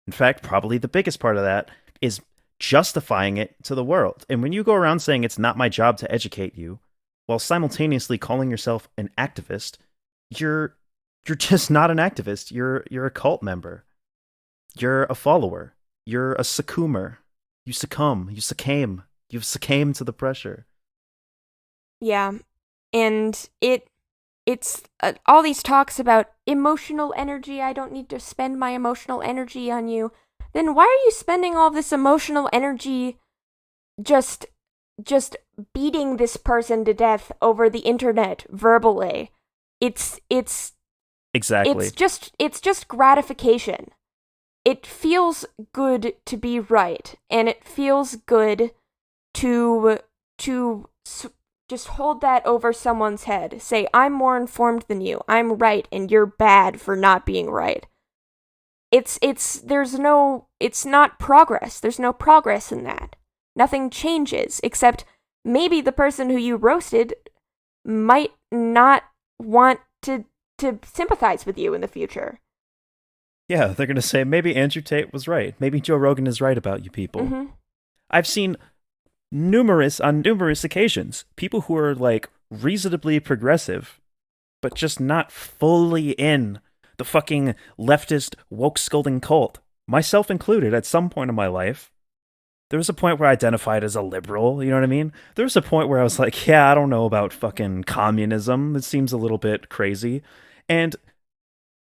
in fact, probably the biggest part of that, is justifying it to the world. And when you go around saying it's not my job to educate you, while simultaneously calling yourself an activist, you're just not an activist. You're a cult member. You're a follower. You're a succumber. You've succumbed to the pressure. Yeah. And it's all these talks about emotional energy. I don't need to spend my emotional energy on you. Then why are you spending all this emotional energy just beating this person to death over the internet verbally? It's exactly. It's just gratification. It feels good to be right, and it feels good to just hold that over someone's head. Say, I'm more informed than you. I'm right, and you're bad for not being right. It's not progress. There's no progress in that. Nothing changes, except maybe the person who you roasted might not want to sympathize with you in the future. Yeah, they're going to say, maybe Andrew Tate was right. Maybe Joe Rogan is right about you people. Mm-hmm. I've seen on numerous occasions, people who are like reasonably progressive, but just not fully in the fucking leftist woke scolding cult, myself included at some point in my life. There was a point where I identified as a liberal, you know what I mean? There was a point where I was like, yeah, I don't know about fucking communism. It seems a little bit crazy. And,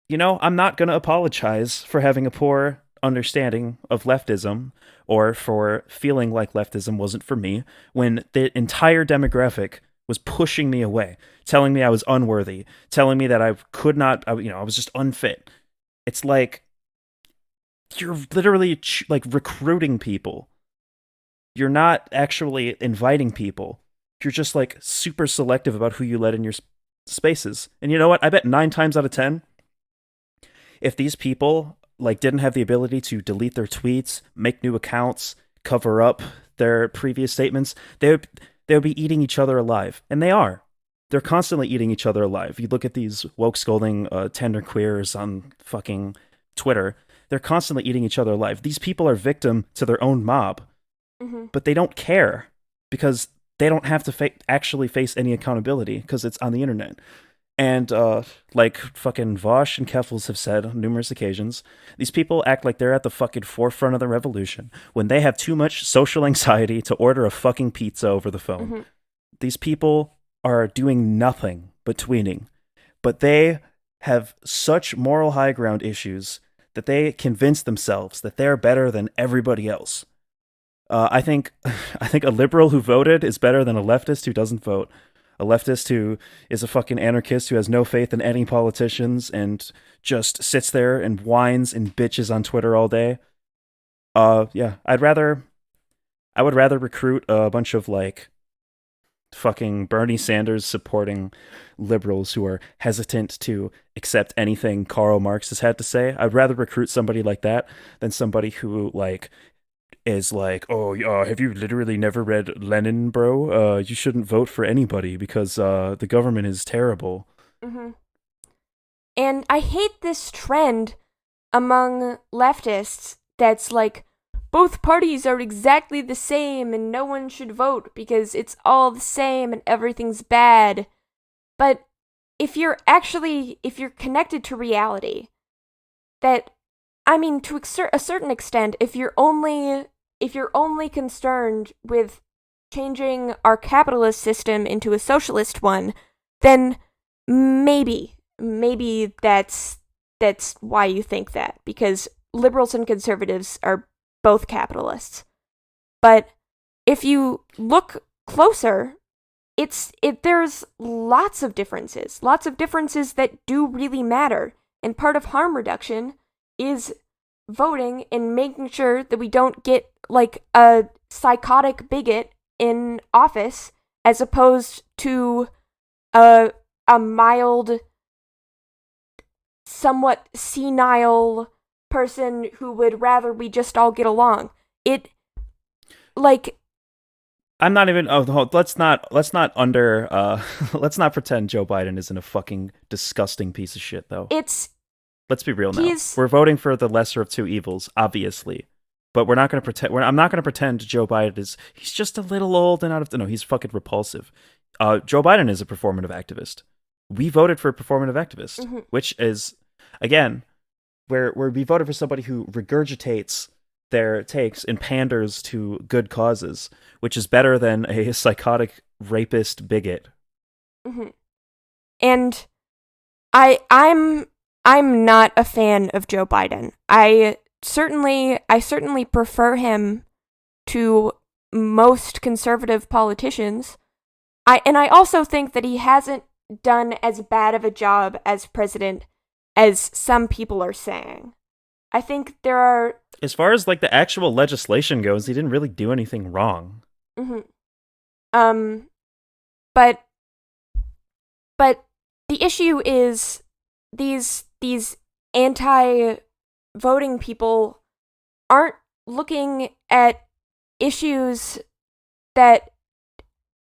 you know, I'm not going to apologize for having a poor understanding of leftism or for feeling like leftism wasn't for me when the entire demographic was pushing me away, telling me I was unworthy, telling me that I could not, I was just unfit. It's like, you're literally like recruiting people. You're not actually inviting people. You're just like super selective about who you let in your spaces. And you know what? I bet 9 times out of 10, if these people like didn't have the ability to delete their tweets, make new accounts, cover up their previous statements, they would be eating each other alive. And they are. They're constantly eating each other alive. You look at these woke scolding tender queers on fucking Twitter. They're constantly eating each other alive. These people are victim to their own mob. Mm-hmm. But they don't care because they don't have to actually face any accountability because it's on the internet. And like fucking Vosh and Keffels have said on numerous occasions, these people act like they're at the fucking forefront of the revolution when they have too much social anxiety to order a fucking pizza over the phone. Mm-hmm. These people are doing nothing but tweening, but they have such moral high ground issues that they convince themselves that they're better than everybody else. I think a liberal who voted is better than a leftist who doesn't vote. A leftist who is a fucking anarchist who has no faith in any politicians and just sits there and whines and bitches on Twitter all day. Yeah, I would rather recruit a bunch of like fucking Bernie Sanders supporting liberals who are hesitant to accept anything Karl Marx has had to say. I'd rather recruit somebody like that than somebody who like is like, have you literally never read Lenin, bro? You shouldn't vote for anybody because the government is terrible. Mm-hmm. And I hate this trend among leftists that's like, both parties are exactly the same and no one should vote because it's all the same and everything's bad. But if you're connected to reality, that, I mean, to a certain extent, if you're only concerned with changing our capitalist system into a socialist one, then maybe that's why you think that, because liberals and conservatives are both capitalists. But if you look closer, there's lots of differences that do really matter. And part of harm reduction is voting and making sure that we don't get like a psychotic bigot in office as opposed to a mild, somewhat senile person who would rather we just all get along. I'm not even. Oh, let's not let's not pretend Joe Biden isn't a fucking disgusting piece of shit, though. Let's be real now. We're voting for the lesser of two evils, obviously, but we're not going to pretend. I'm not going to pretend Joe Biden is. He's just a little old and out of. No, he's fucking repulsive. Joe Biden is a performative activist. We voted for a performative activist, which is, again, where we voted for somebody who regurgitates their takes and panders to good causes, which is better than a psychotic rapist bigot. And I'm not a fan of Joe Biden. I certainly prefer him to most conservative politicians. I also think that he hasn't done as bad of a job as president as some people are saying. I think there are... As far as like the actual legislation goes, he didn't really do anything wrong. But the issue is these anti-voting people aren't looking at issues that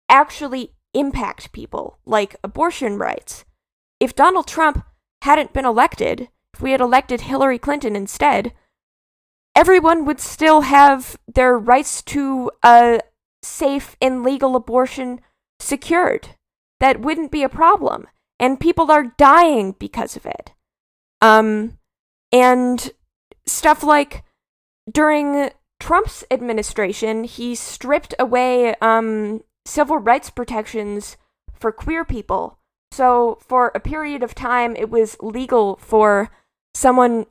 actually impact people, like abortion rights. If Donald Trump hadn't been elected, if we had elected Hillary Clinton instead, everyone would still have their rights to a safe and legal abortion secured. That wouldn't be a problem. And people are dying because of it. And stuff like during Trump's administration, he stripped away civil rights protections for queer people. So for a period of time, it was legal for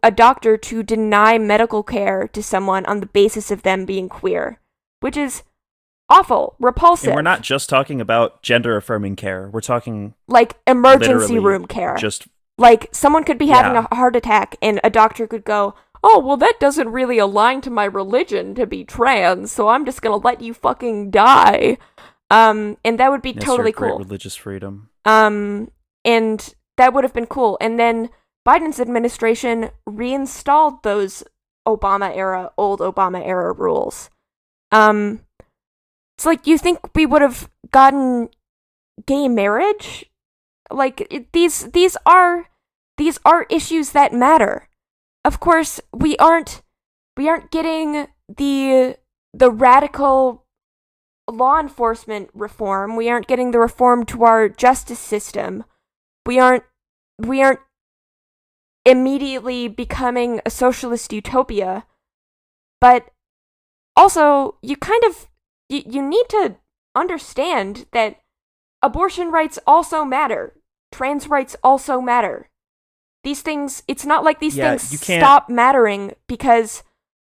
a doctor, to deny medical care to someone on the basis of them being queer, which is awful, repulsive. And we're not just talking about gender-affirming care. We're talking like emergency room care. Just like someone could be having a heart attack and a doctor could go, "Oh, well, that doesn't really align to my religion to be trans, so I'm just gonna let you fucking die." And that would be totally cool. Great religious freedom. And that would have been cool. And then Biden's administration reinstalled those old Obama era rules. It's like, you think we would have gotten gay marriage? Like, these are issues that matter. Of course, we aren't getting the radical law enforcement reform. We aren't getting the reform to our justice system. We aren't immediately becoming a socialist utopia. But also, you need to understand that abortion rights also matter. Trans rights also matter. These things, it's not like these things stop mattering because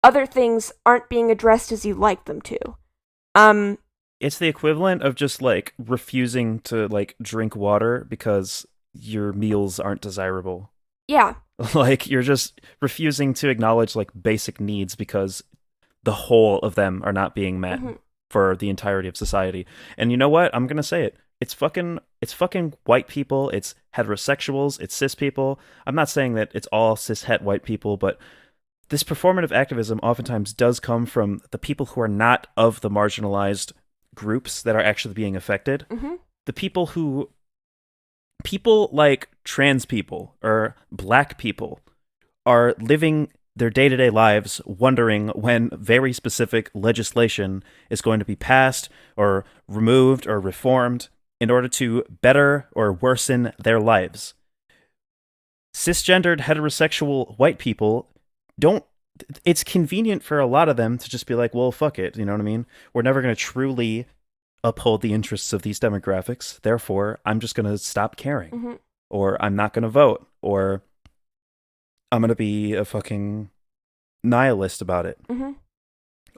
other things aren't being addressed as you like them to. It's the equivalent of just like refusing to like drink water because your meals aren't desirable. Yeah. Like, you're just refusing to acknowledge like basic needs because the whole of them are not being met for the entirety of society. And you know what? I'm going to say it. It's fucking white people, it's heterosexuals, it's cis people. I'm not saying that it's all cis het white people, but this performative activism oftentimes does come from the people who are not of the marginalized groups that are actually being affected. The people like trans people or black people are living their day-to-day lives wondering when very specific legislation is going to be passed or removed or reformed in order to better or worsen their lives. Cisgendered heterosexual white people it's convenient for a lot of them to just be like, well, fuck it, you know what I mean? We're never going to truly uphold the interests of these demographics, therefore I'm just going to stop caring. Or I'm not going to vote, or I'm going to be a fucking nihilist about it.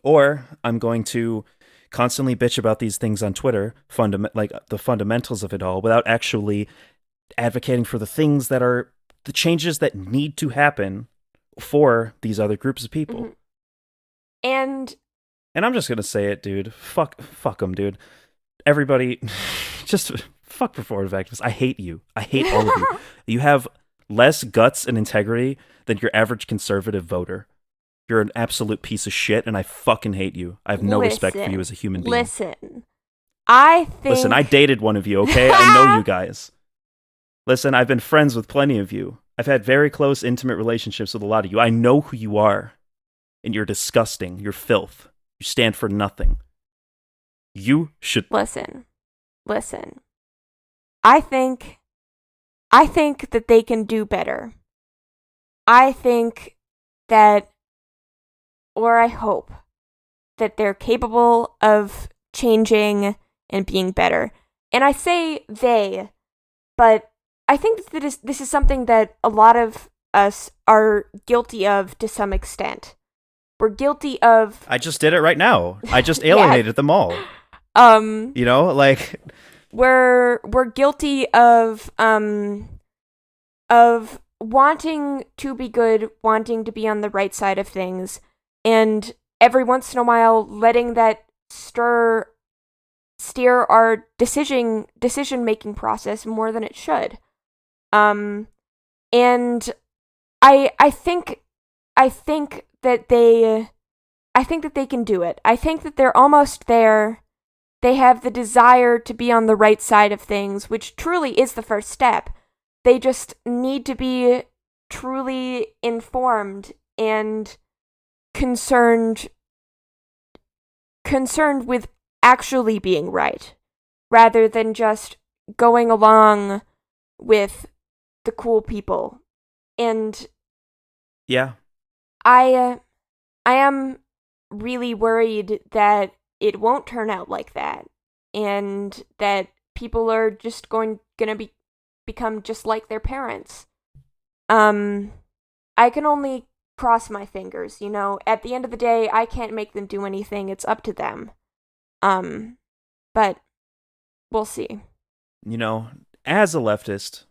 Or I'm going to constantly bitch about these things on Twitter, like the fundamentals of it all, without actually advocating for the things that are the changes that need to happen for these other groups of people. Mm-hmm. And I'm just gonna say it, dude. Fuck them, dude. Everybody, just fuck performative activists. I hate you. I hate all of you. You have less guts and integrity than your average conservative voter. You're an absolute piece of shit, and I fucking hate you. I have no respect for you as a human being. Listen, I dated one of you, okay? I know you guys. Listen, I've been friends with plenty of you. I've had very close, intimate relationships with a lot of you. I know who you are. And you're disgusting. You're filth. You stand for nothing. You should... Listen. I think that they can do better. I think that, or I hope, that they're capable of changing and being better. And I say they, but I think that this is something that a lot of us are guilty of to some extent. We're guilty of... I just did it right now. I just alienated them all. You know, like... We're guilty of wanting to be good, wanting to be on the right side of things, and every once in a while letting that steer our decision making process more than it should. And I think that they can do it. I think that they're almost there. They have the desire to be on the right side of things, which truly is the first step. They just need to be truly informed and concerned with actually being right, rather than just going along with the cool people. And yeah, I am really worried that it won't turn out like that, and that people are just gonna become just like their parents. I can only cross my fingers, you know. At the end of the day, I can't make them do anything. It's up to them. But we'll see. You know, as a leftist,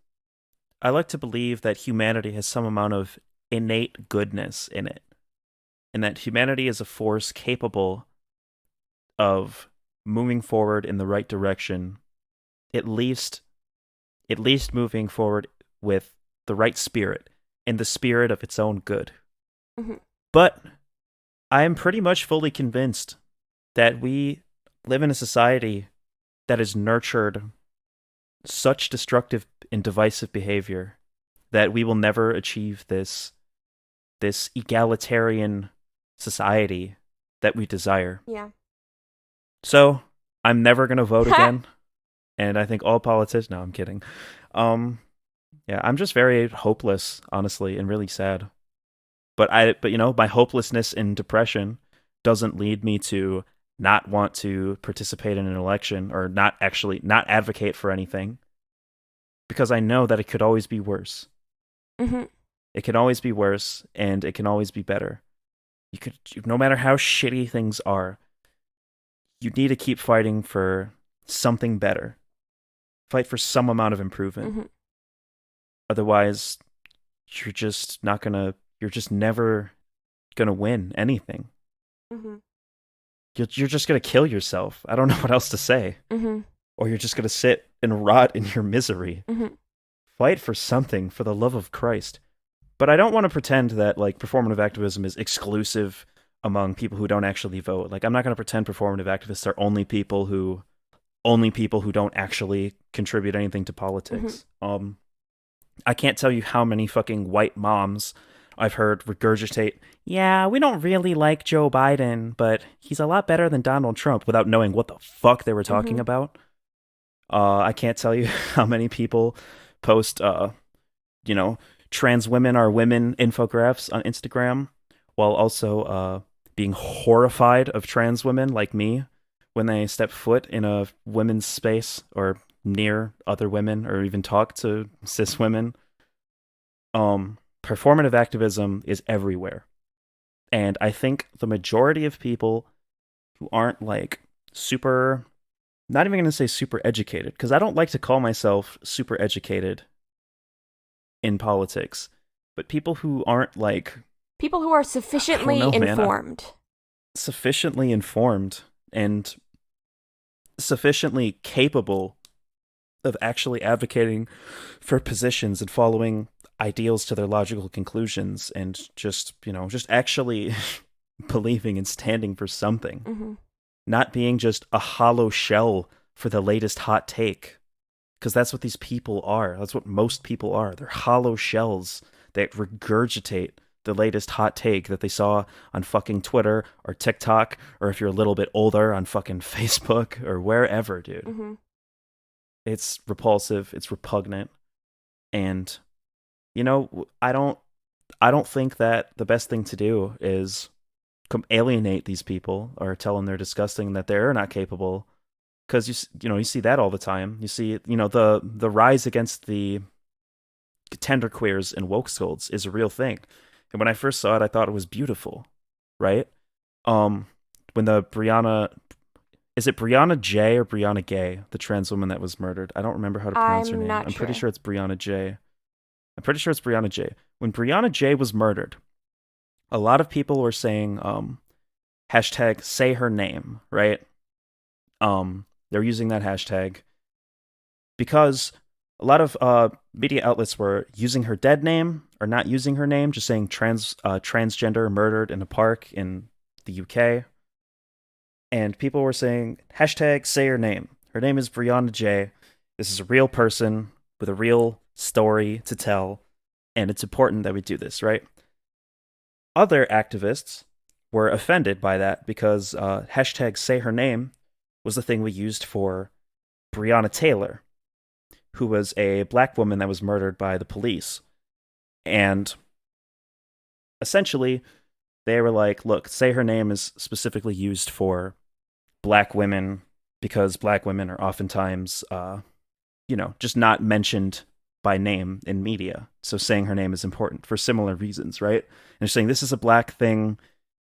I like to believe that humanity has some amount of innate goodness in it, and that humanity is a force capable of moving forward in the right direction, at least moving forward with the right spirit, and the spirit of its own good. Mm-hmm. But I am pretty much fully convinced that we live in a society that has nurtured such destructive and divisive behavior that we will never achieve this egalitarian society that we desire. Yeah. So I'm never gonna vote again, and I think all politicians. No, I'm kidding. Yeah, I'm just very hopeless, honestly, and really sad. But you know, my hopelessness and depression doesn't lead me to not want to participate in an election or not advocate for anything, because I know that it could always be worse. Mm-hmm. It can always be worse, and it can always be better. No matter how shitty things are, you need to keep fighting for something better. Fight for some amount of improvement. Mm-hmm. Otherwise, you're just never gonna win anything. Mm-hmm. You're just gonna kill yourself. I don't know what else to say. Mm-hmm. Or you're just gonna sit and rot in your misery. Mm-hmm. Fight for something, for the love of Christ. But I don't want to pretend that like performative activism is exclusive among people who don't actually vote. Like, I'm not going to pretend performative activists are only people who don't actually contribute anything to politics. Mm-hmm. I can't tell you how many fucking white moms I've heard regurgitate, yeah, we don't really like Joe Biden, but he's a lot better than Donald Trump, without knowing what the fuck they were talking Mm-hmm. about. I can't tell you how many people post, trans women are women infographics on Instagram, while also being horrified of trans women like me when they step foot in a women's space or near other women or even talk to cis women. Performative activism is everywhere. And I think the majority of people who aren't like super, not even going to say super educated, because I don't like to call myself super educated in politics, but people who aren't like people who are sufficiently informed. Sufficiently informed and sufficiently capable of actually advocating for positions and following ideals to their logical conclusions and just actually believing and standing for something. Mm-hmm. Not being just a hollow shell for the latest hot take. Because that's what these people are. That's what most people are. They're hollow shells that regurgitate the latest hot take that they saw on fucking Twitter or TikTok, or if you're a little bit older, on fucking Facebook or wherever, dude. Mm-hmm. It's repulsive. It's repugnant. And, I don't think that the best thing to do is alienate these people or tell them they're disgusting, that they're not capable. Because you see that all the time. You see, the rise against the genderqueers and woke scolds is a real thing. And when I first saw it, I thought it was beautiful, right? When the is it Brianna J or Brianna Gay, the trans woman that was murdered? I don't remember how to pronounce her name. I'm pretty sure it's Brianna J. I'm pretty sure it's Brianna J. When Brianna J was murdered, a lot of people were saying hashtag say her name, right? They're using that hashtag because a lot of media outlets were using her dead name or not using her name, just saying transgender murdered in a park in the UK. And people were saying hashtag say her name. Her name is Brianna J. This is a real person with a real story to tell, and it's important that we do this, right? Other activists were offended by that because hashtag say her name was the thing we used for Breonna Taylor, who was a black woman that was murdered by the police. And essentially, they were like, look, say her name is specifically used for black women because black women are oftentimes, just not mentioned by name in media. So saying her name is important for similar reasons, right? And they're saying this is a black thing.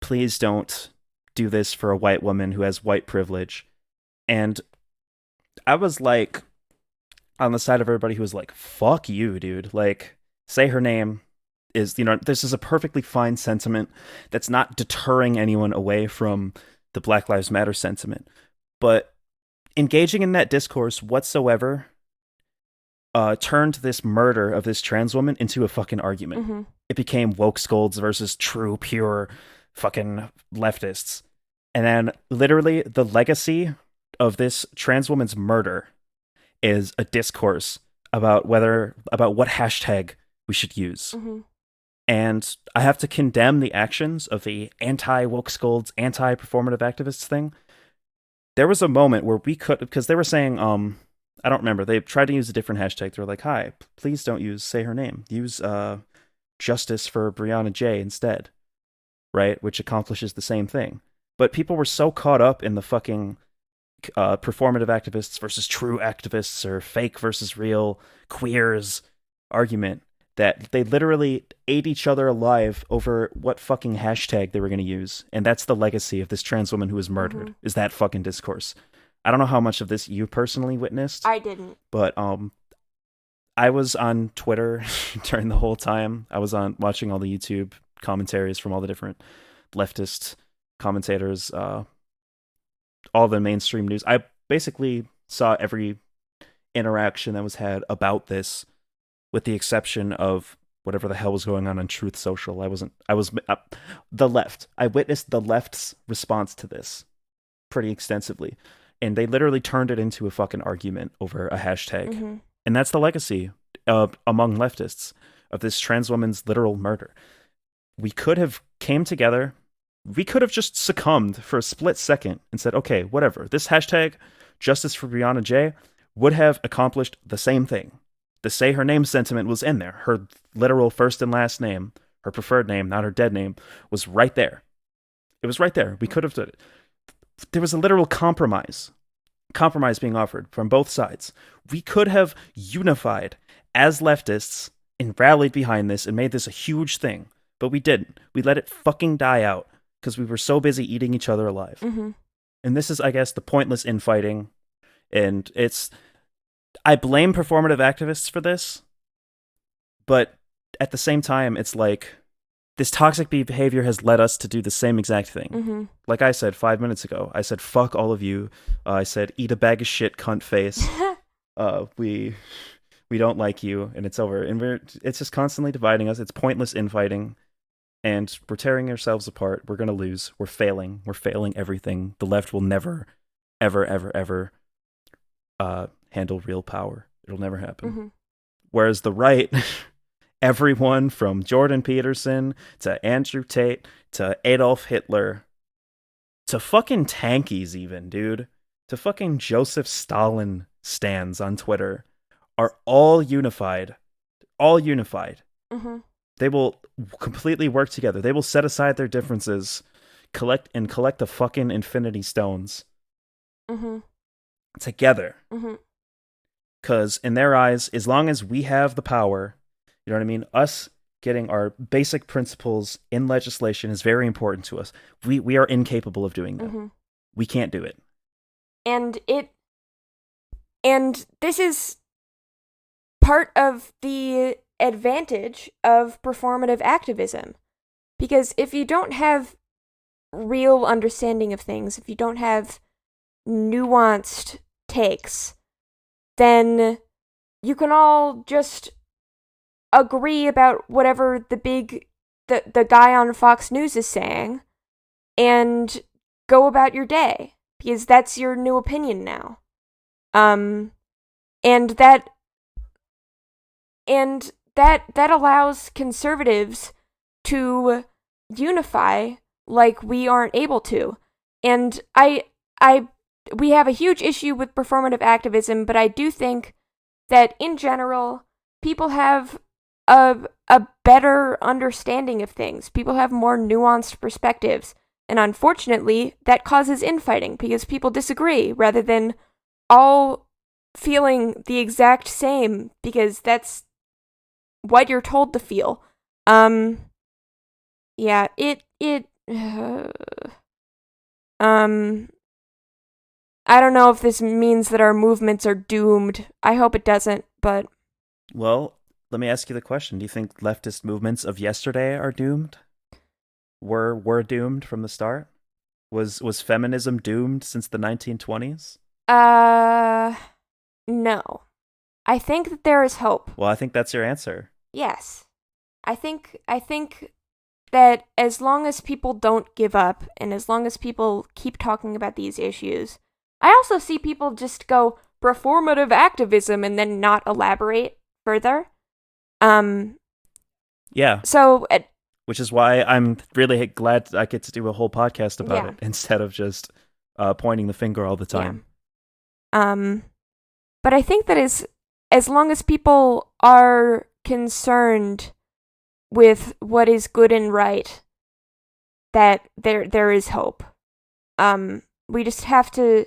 Please don't do this for a white woman who has white privilege. And I was like on the side of everybody who was like, fuck you, dude. Like, say her name is, this is a perfectly fine sentiment that's not deterring anyone away from the Black Lives Matter sentiment. But engaging in that discourse whatsoever turned this murder of this trans woman into a fucking argument. Mm-hmm. It became woke scolds versus true, pure fucking leftists. And then literally the legacy of this trans woman's murder is a discourse about what hashtag we should use. Mm-hmm. And I have to condemn the actions of the anti-woke scolds, anti-performative activists thing. There was a moment where we could, because they were saying, I don't remember, they tried to use a different hashtag. They were like, hi, please don't use say her name. Use justice for Brianna J instead, right? Which accomplishes the same thing. But people were so caught up in the fucking performative activists versus true activists or fake versus real queers argument that they literally ate each other alive over what fucking hashtag they were going to use. And that's the legacy of this trans woman who was murdered, mm-hmm. is that fucking discourse. I don't know how much of this you personally witnessed. I didn't. But I was on Twitter during the whole time. I was watching all the YouTube commentaries from all the different leftist commentators, all the mainstream news. I basically saw every interaction that was had about this, with the exception of whatever the hell was going on Truth Social. I was the left. I witnessed the left's response to this pretty extensively, and they literally turned it into a fucking argument over a hashtag. Mm-hmm. And that's the legacy among leftists of this trans woman's literal murder. We could have came together. We could have just succumbed for a split second and said, okay, whatever. This hashtag, Justice for Brianna J, would have accomplished the same thing. The say her name sentiment was in there. Her literal first and last name, her preferred name, not her dead name, was right there. It was right there. We could have done it. There was a literal compromise being offered from both sides. We could have unified as leftists and rallied behind this and made this a huge thing, but we didn't. We let it fucking die out because we were so busy eating each other alive. Mm-hmm. And this is, I guess, the pointless infighting. And I blame performative activists for this, But at the same time, it's like this toxic behavior has led us to do the same exact thing. Mm-hmm. Like I said 5 minutes ago, I said, fuck all of you. I said, eat a bag of shit, cunt face. We don't like you, and it's over. And it's just constantly dividing us. It's pointless infighting, and we're tearing ourselves apart. We're going to lose. We're failing. We're failing everything. The left will never, ever, ever, ever handle real power. It'll never happen. Mm-hmm. Whereas the right, everyone from Jordan Peterson to Andrew Tate to Adolf Hitler to fucking tankies even, dude, to fucking Joseph Stalin stands on Twitter are all unified. All unified. Mm-hmm. They will completely work together. They will set aside their differences, collect the fucking Infinity Stones together. Because in their eyes, as long as we have the power, you know what I mean? Us getting our basic principles in legislation is very important to us. We are incapable of doing that. We can't do it. And this is part of the advantage of performative activism. Because if you don't have real understanding of things, if you don't have nuanced takes, then you can all just agree about whatever the guy on Fox News is saying and go about your day, because that's your new opinion now. And that allows conservatives to unify like we aren't able to. And we have a huge issue with performative activism, but I do think that in general, people have a better understanding of things. People have more nuanced perspectives. And unfortunately, that causes infighting because people disagree rather than all feeling the exact same because that's what you're told to feel. Yeah, I don't know if this means that our movements are doomed. I hope it doesn't, but... Well, let me ask you the question. Do you think leftist movements of yesterday are doomed? Were doomed from the start? Was feminism doomed since the 1920s? No. I think that there is hope. Well, I think that's your answer. Yes. I think that as long as people don't give up, and as long as people keep talking about these issues, I also see people just go performative activism and then not elaborate further. Yeah. So, which is why I'm really glad I get to do a whole podcast about it instead of just pointing the finger all the time. Yeah. But I think that as long as people are concerned with what is good and right, that there is hope. We just have to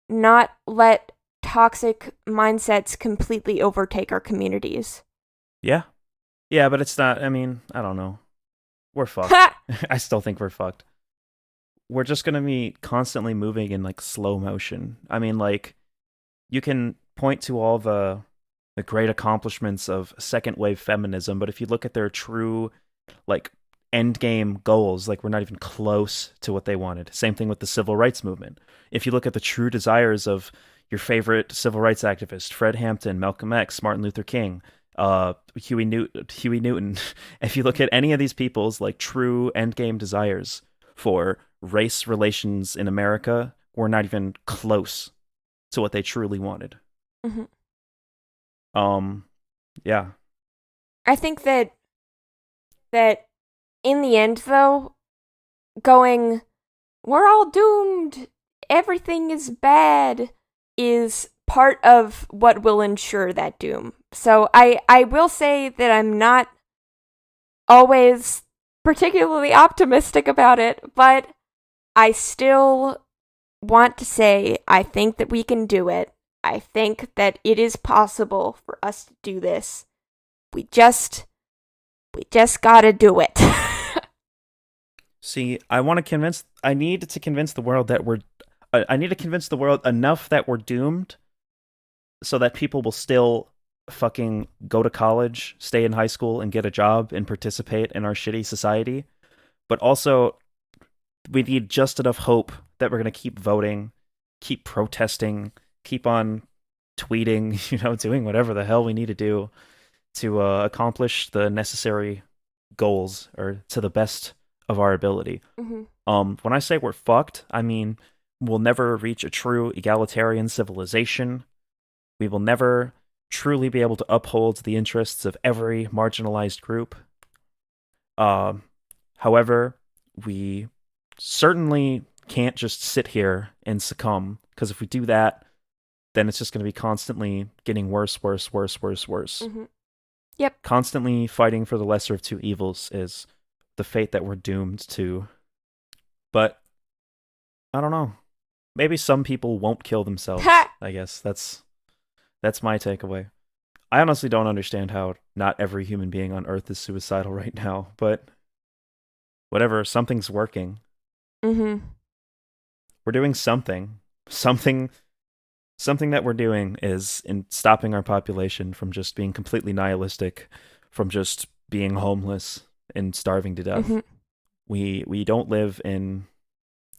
not let toxic mindsets completely overtake our communities. Yeah. Yeah, but it's not, I mean, I don't know. We're fucked. I still think we're fucked. We're just going to be constantly moving in like slow motion. I mean, like, you can point to all the great accomplishments of second wave feminism, but if you look at their true like end game goals, like we're not even close to what they wanted. Same thing with the civil rights movement. If you look at the true desires of your favorite civil rights activist, Fred Hampton, Malcolm X, Martin Luther King, Huey Newton, if you look at any of these people's like true end game desires for race relations in America, we're not even close to what they truly wanted. Yeah. I think that in the end, though, going, we're all doomed, everything is bad, is part of what will ensure that doom. So I will say that I'm not always particularly optimistic about it, but I still want to say I think that we can do it. I think that it is possible for us to do this. We just gotta do it. See, I need to convince the world enough that we're doomed so that people will still fucking go to college, stay in high school, and get a job and participate in our shitty society. But also, we need just enough hope that we're going to keep voting, keep protesting, keep on tweeting, doing whatever the hell we need to do to accomplish the necessary goals or to the best of our ability. When I say we're fucked, I mean we'll never reach a true egalitarian civilization. We will never truly be able to uphold the interests of every marginalized group. However, we certainly can't just sit here and succumb, because if we do that, then it's just going to be constantly getting worse. Yep. Constantly fighting for the lesser of two evils is the fate that we're doomed to. But I don't know. Maybe some people won't kill themselves. I guess that's my takeaway. I honestly don't understand how not every human being on Earth is suicidal right now, but whatever, something's working. We're doing something. Something that we're doing is in stopping our population from just being completely nihilistic, from just being homeless and starving to death. We don't live in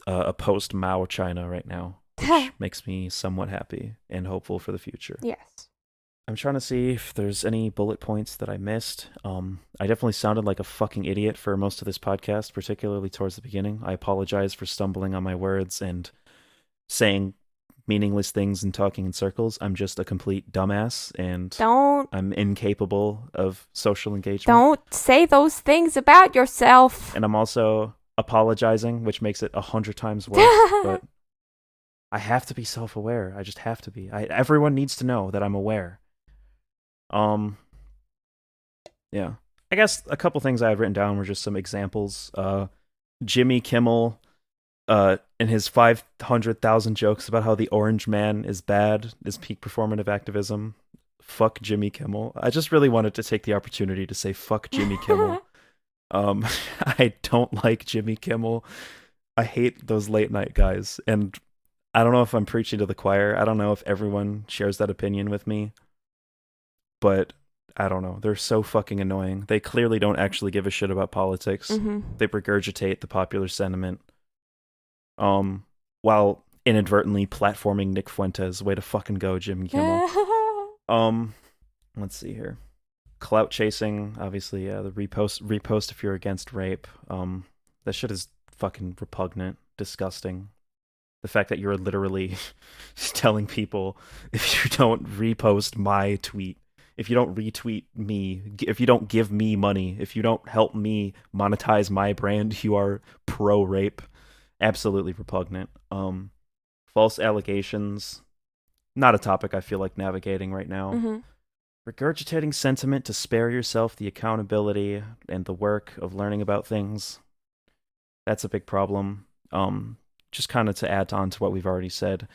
a post-Mao China right now, which makes me somewhat happy and hopeful for the future. Yes. I'm trying to see if there's any bullet points that I missed. I definitely sounded like a fucking idiot for most of this podcast, particularly towards the beginning. I apologize for stumbling on my words and saying meaningless things and talking in circles. I'm just a complete dumbass, and I'm incapable of social engagement. Don't say those things about yourself. And I'm also apologizing, which makes it 100 times worse. But I have to be self-aware. I just have to be. Everyone needs to know that I'm aware. Yeah. I guess a couple things I had written down were just some examples. Jimmy Kimmel, in his 500,000 jokes about how the Orange Man is bad, is peak performative activism. Fuck Jimmy Kimmel. I just really wanted to take the opportunity to say fuck Jimmy Kimmel. I don't like Jimmy Kimmel. I hate those late night guys, and I don't know if I'm preaching to the choir. I don't know if everyone shares that opinion with me, but I don't know. They're so fucking annoying. They clearly don't actually give a shit about politics. They regurgitate the popular sentiment, while inadvertently platforming Nick Fuentes. Way to fucking go, Jimmy Kimmel. Let's see here. Clout chasing, obviously, the repost if you're against rape. That shit is fucking repugnant, disgusting. The fact that you're literally telling people, if you don't repost my tweet, if you don't retweet me, if you don't give me money, if you don't help me monetize my brand, you are pro-rape. Absolutely repugnant. False allegations, not a topic I feel like navigating right now. Regurgitating sentiment to spare yourself the accountability and the work of learning about things. That's a big problem. Just kind of to add on to what we've already said.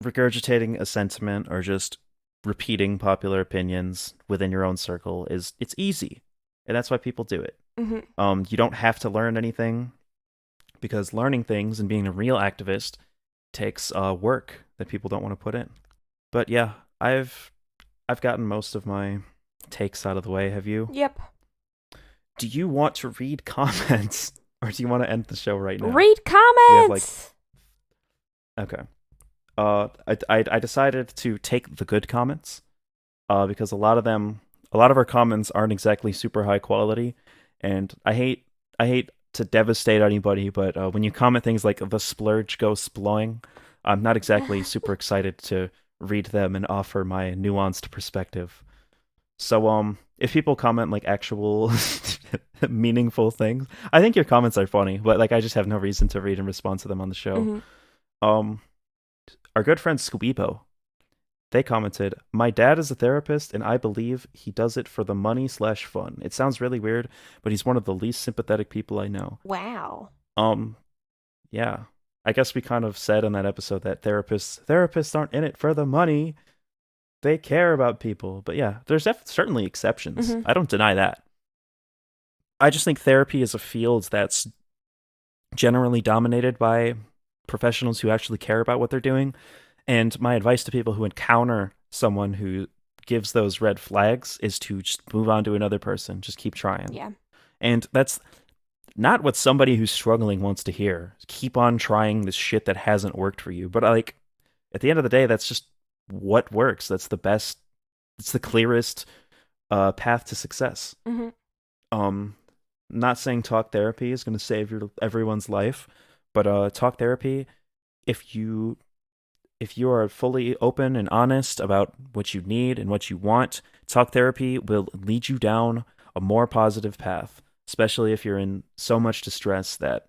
Regurgitating a sentiment or just repeating popular opinions within your own circle it's easy, and that's why people do it. You don't have to learn anything, because learning things and being a real activist takes work that people don't want to put in. But yeah, I've gotten most of my takes out of the way. Have you? Yep. Do you want to read comments, or do you want to end the show right now? Read comments. Okay. I decided to take the good comments, because a lot of our comments aren't exactly super high quality, and I hate to devastate anybody, but when you comment things like "the splurge goes splowing," I'm not exactly super excited to read them and offer my nuanced perspective. So if people comment like actual meaningful things, I think your comments are funny, but like I just have no reason to read and respond to them on the show. Our good friend Squeebo, they commented, "My dad is a therapist, and I believe he does it for the money/fun. It sounds really weird, but he's one of the least sympathetic people I know." Wow. Yeah. I guess we kind of said in that episode that therapists aren't in it for the money. They care about people. But yeah, there's certainly exceptions. I don't deny that. I just think therapy is a field that's generally dominated by professionals who actually care about what they're doing. And my advice to people who encounter someone who gives those red flags is to just move on to another person. Just keep trying. Yeah. And that's not what somebody who's struggling wants to hear. Keep on trying this shit that hasn't worked for you. But like, at the end of the day, that's just what works. That's the best. It's the clearest path to success. Mm-hmm. Not saying talk therapy is going to save everyone's life, but talk therapy, if you are fully open and honest about what you need and what you want, talk therapy will lead you down a more positive path, especially if you're in so much distress that,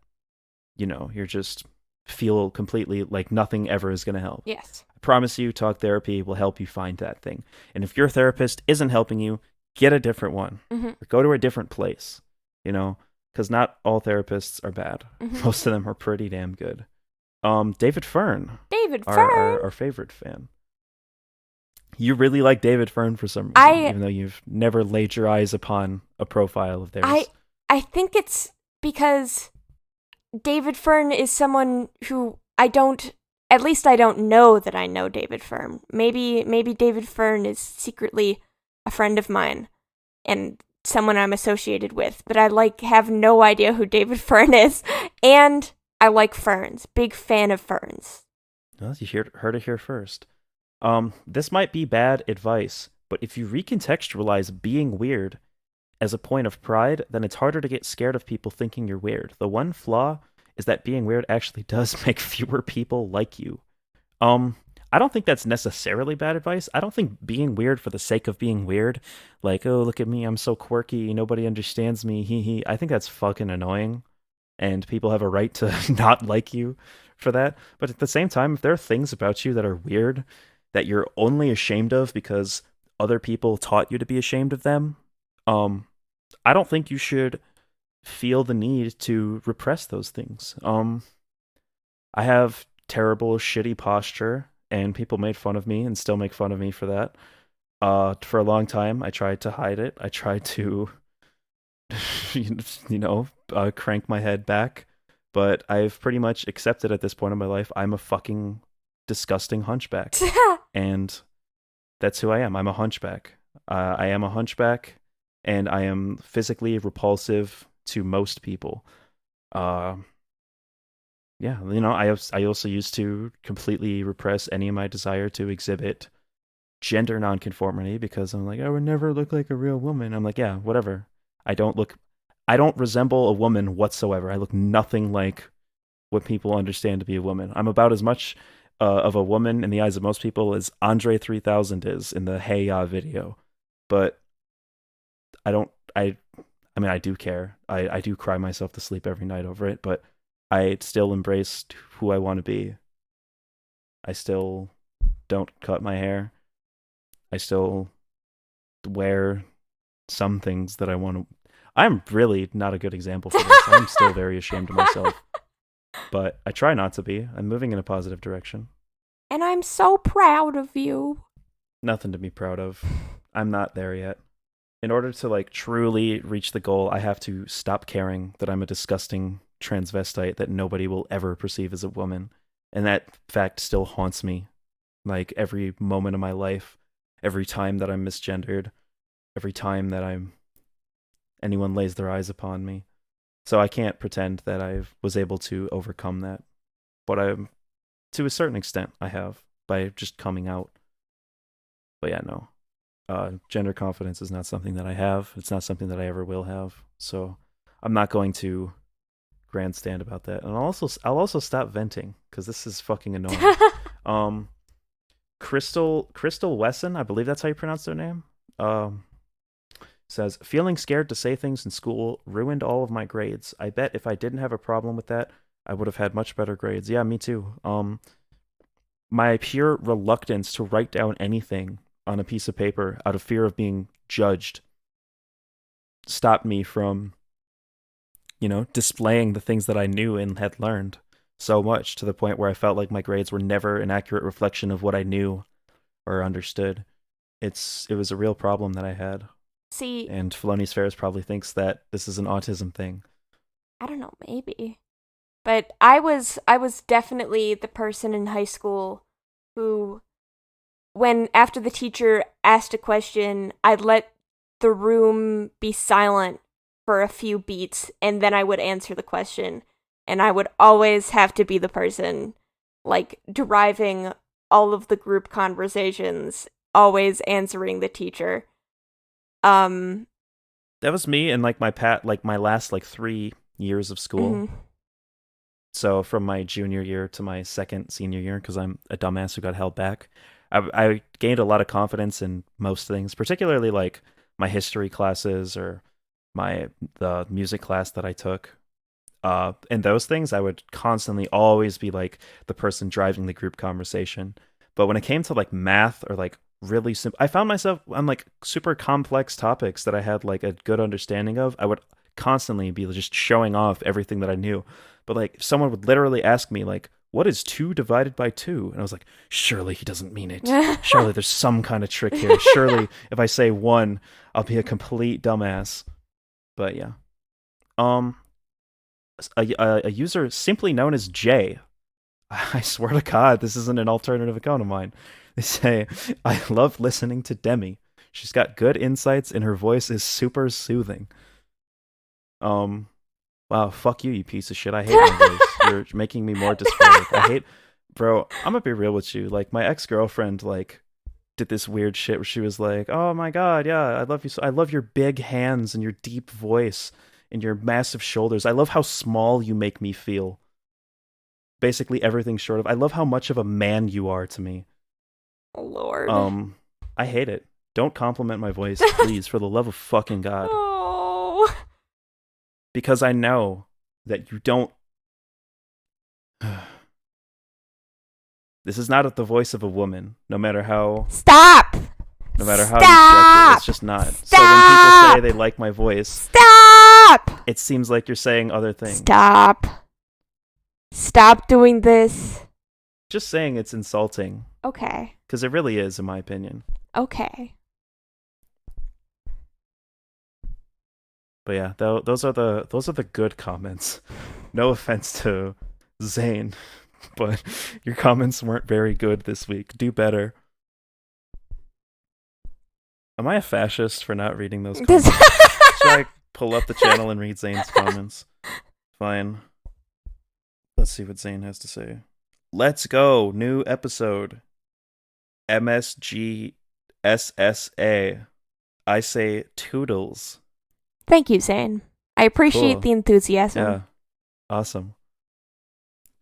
you're just feel completely like nothing ever is going to help. Yes. I promise you, talk therapy will help you find that thing. And if your therapist isn't helping you, get a different one. Mm-hmm. Or go to a different place, because not all therapists are bad. Mm-hmm. Most of them are pretty damn good. David Fern. David Fern. Our favorite fan. You really like David Fern for some reason, even though you've never laid your eyes upon a profile of theirs. I think it's because David Fern is someone who I don't know that I know David Fern. Maybe David Fern is secretly a friend of mine and someone I'm associated with, but I have no idea who David Fern is. And I like ferns. Big fan of ferns. Well, you heard it here first. This might be bad advice, but if you recontextualize being weird as a point of pride, then it's harder to get scared of people thinking you're weird. The one flaw is that being weird actually does make fewer people like you. I don't think that's necessarily bad advice. I don't think being weird for the sake of being weird, like, oh, look at me, I'm so quirky, nobody understands me, hee. I think that's fucking annoying, and people have a right to not like you for that. But at the same time, if there are things about you that are weird that you're only ashamed of because other people taught you to be ashamed of them, I don't think you should feel the need to repress those things. I have terrible, shitty posture, and people made fun of me and still make fun of me for that. For a long time, I tried to hide it. I tried to, crank my head back, but I've pretty much accepted at this point in my life I'm a fucking disgusting hunchback, and that's who I am. I'm a hunchback. I am a hunchback, and I am physically repulsive to most people. Yeah, I also used to completely repress any of my desire to exhibit gender nonconformity because I'm like, I would never look like a real woman. I'm like, yeah, whatever. I don't resemble a woman whatsoever. I look nothing like what people understand to be a woman. I'm about as much of a woman in the eyes of most people as Andre 3000 is in the Hey Ya video. But I do care. I do cry myself to sleep every night over it, but I still embrace who I want to be. I still don't cut my hair. I still wear some things that I want to. I'm really not a good example for this. I'm still very ashamed of myself. But I try not to be. I'm moving in a positive direction. And I'm so proud of you. Nothing to be proud of. I'm not there yet. In order to truly reach the goal, I have to stop caring that I'm a disgusting transvestite that nobody will ever perceive as a woman. And that fact still haunts me. Every moment of my life, every time that I'm misgendered, every time that anyone lays their eyes upon me. So I can't pretend that I was able to overcome that. But to a certain extent, I have by just coming out. But yeah, no. Gender confidence is not something that I have. It's not something that I ever will have. So I'm not going to grandstand about that. And I'll also stop venting because this is fucking annoying. Crystal Wesson, I believe that's how you pronounce their name. Says, feeling scared to say things in school ruined all of my grades. I bet if I didn't have a problem with that, I would have had much better grades. Yeah, me too. My pure reluctance to write down anything on a piece of paper out of fear of being judged stopped me from, displaying the things that I knew and had learned so much to the point where I felt like my grades were never an accurate reflection of what I knew or understood. It was a real problem that I had. See, and Felonious Ferris probably thinks that this is an autism thing. I don't know, maybe. But I was definitely the person in high school who when after the teacher asked a question, I'd let the room be silent for a few beats, and then I would answer the question. And I would always have to be the person, like, deriving all of the group conversations, always answering the teacher. That was me in like my last like 3 years of school. Mm-hmm. So from my junior year to my second senior year, because I'm a dumbass who got held back, I gained a lot of confidence in most things, particularly like my history classes or the music class that I took. In those things, I would constantly always be like the person driving the group conversation. But when it came to like math or like really simple, I found myself on like super complex topics that I had like a good understanding of. I would constantly be just showing off everything that I knew. But like someone would literally ask me like, what is 2 divided by 2? And I was like, surely he doesn't mean it. Surely there's some kind of trick here. Surely if I say 1, I'll be a complete dumbass. But yeah. A user simply known as Jay. I swear to God, this isn't an alternative account of mine. They say, I love listening to Demi. She's got good insights and her voice is super soothing. Wow, fuck you, you piece of shit. I hate my voice. You're making me more dysphoric. Bro, I'm gonna be real with you. Like, my ex-girlfriend, like, did this weird shit where she was like, oh my God, yeah, I love you. I love your big hands and your deep voice and your massive shoulders. I love how small you make me feel. Basically everything short of, I love how much of a man you are to me. Oh, Lord. I hate it. Don't compliment my voice, please, for the love of fucking God. Oh. Because I know that you don't... This is not the voice of a woman, no matter how... Stop! No matter how Stop! you stretch it, it's just not. Stop! So when people say they like my voice... Stop! It seems like you're saying other things. Stop. Stop doing this. Just saying it's insulting. Okay. Because it really is, in my opinion. Okay. But yeah, those are the good comments. No offense to Zane, but your comments weren't very good this week. Do better. Am I a fascist for not reading those comments? Should I pull up the channel and read Zane's comments? Fine. Let's see what Zane has to say. Let's go. New episode. MSGSSA. I say toodles. Thank you, Zane. I appreciate Cool. the enthusiasm. Yeah. Awesome.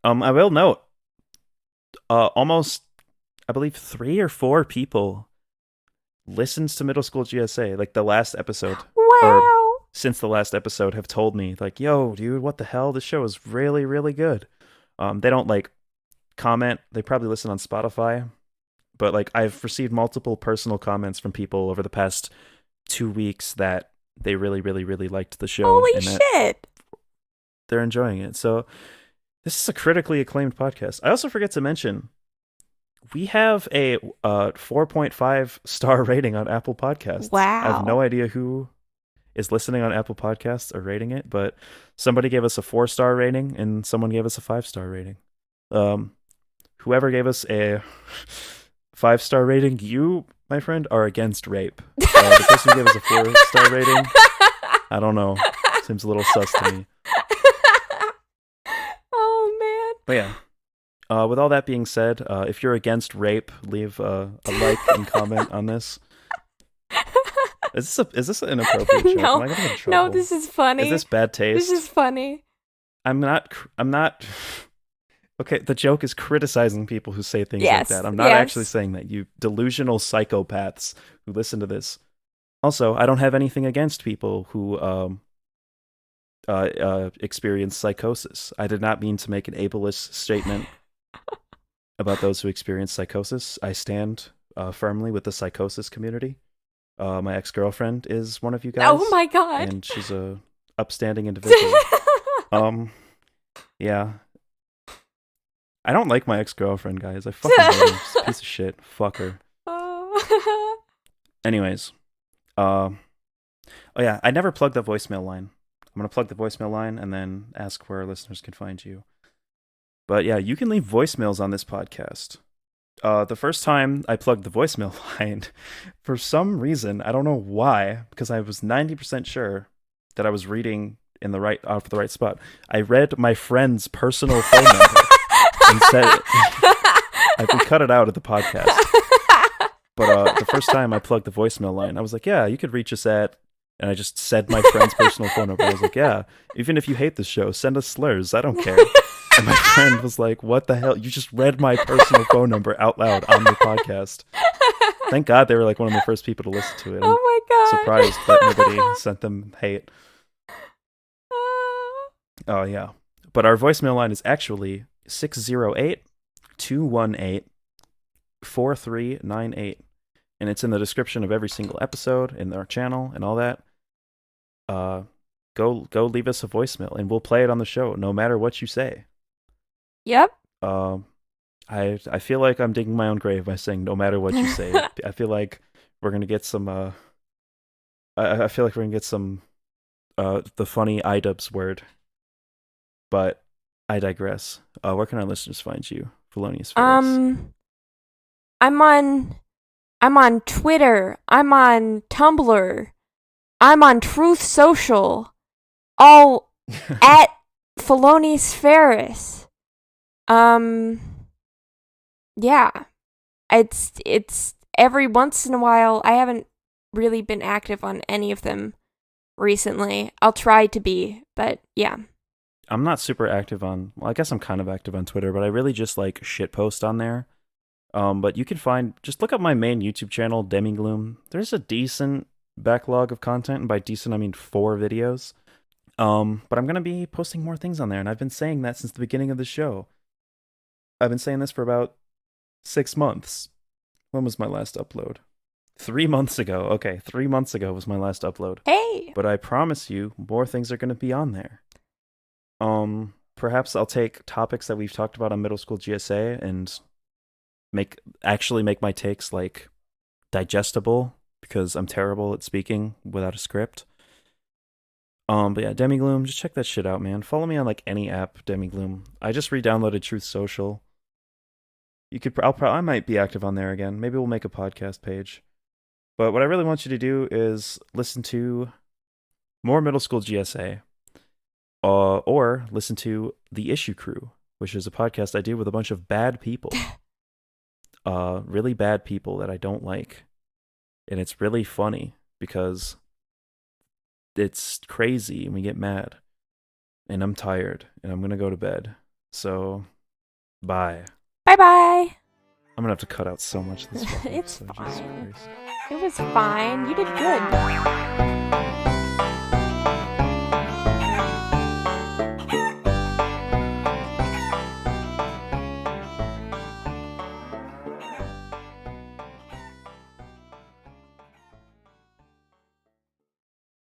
I will note, almost, I believe 3 or 4 people listens to Middle School GSA, like the last episode. Wow. Or since the last episode have told me, like, yo, dude, what the hell? This show is really, really good. They don't, like, comment. They probably listen on Spotify. But, like, I've received multiple personal comments from people over the past 2 weeks that they really, really, really liked the show. Holy and shit. they're enjoying it. So this is a critically acclaimed podcast. I also forget to mention, we have a 4.5 star rating on Apple Podcasts. Wow. I have no idea who is listening on Apple Podcasts or rating it, but somebody gave us a 4-star rating and someone gave us a 5-star rating. Whoever gave us a 5-star rating, you, my friend, are against rape. The person who gave us a 4-star rating, I don't know. Seems a little sus to me. Oh, man. But yeah. With all that being said, if you're against rape, leave a like and comment on this. Is this an inappropriate joke? No, Am I getting in trouble? No, this is funny. Is this bad taste? This is funny. I'm not. Okay, the joke is criticizing people who say things like that. I'm not actually saying that. You delusional psychopaths who listen to this. Also, I don't have anything against people who experience psychosis. I did not mean to make an ableist statement about those who experience psychosis. I stand firmly with the psychosis community. My ex-girlfriend is one of you guys. Oh my God. And she's a upstanding individual. Yeah. I don't like my ex-girlfriend, guys. I fucking hate her. She's a piece of shit. Fuck her. Anyways. Oh yeah, I never plugged the voicemail line. I'm going to plug the voicemail line and then ask where our listeners can find you. But yeah, you can leave voicemails on this podcast. The first time I plugged the voicemail line, for some reason, I don't know why, because I was 90% sure that I was reading in the right off the right spot. I read my friend's personal phone number and said we cut it out of the podcast. But the first time I plugged the voicemail line, I was like, yeah, you could reach us at, and I just said my friend's personal phone number. I was like, yeah, even if you hate the show, send us slurs. I don't care. And my friend was like, what the hell? You just read my personal phone number out loud on the podcast. Thank God they were like one of the first people to listen to it. Oh my God. Surprised that nobody sent them hate. Oh, yeah. But our voicemail line is actually 608-218-4398. And it's in the description of every single episode in our channel and all that. Go leave us a voicemail and we'll play it on the show no matter what you say. Yep. I feel like I'm digging my own grave by saying no matter what you say. I feel like we're gonna get some I feel like we're gonna get some the funny iDubbbz word. But I digress. Where can our listeners find you, Felonious Ferris? I'm on Twitter. I'm on Tumblr. I'm on Truth Social. All at Felonious Ferris. Yeah. It's every once in a while. I haven't really been active on any of them recently. I'll try to be, but yeah. I'm not super active on, well, I guess I'm kind of active on Twitter, but I really just like shitpost on there. But you can just look up my main YouTube channel, Demigloom. There's a decent backlog of content, and by decent I mean 4 videos. But I'm gonna be posting more things on there, and I've been saying that since the beginning of the show. I've been saying this for about 6 months. When was my last upload? 3 months ago. Okay, 3 months ago was my last upload. Hey! But I promise you, more things are gonna be on there. Perhaps I'll take topics that we've talked about on Middle School GSA and make my takes like digestible, because I'm terrible at speaking without a script. But yeah, Demigloom, just check that shit out, man. Follow me on like any app, Demigloom. I just re-downloaded Truth Social. I might be active on there again. Maybe we'll make a podcast page. But what I really want you to do is listen to more Middle School GSA. Or listen to The Issue Crew, which is a podcast I do with a bunch of bad people. Really bad people that I don't like. And it's really funny because it's crazy and we get mad. And I'm tired and I'm going to go to bed. So, bye. Bye-bye. I'm going to have to cut out so much of this. It's fine. It was fine. You did good.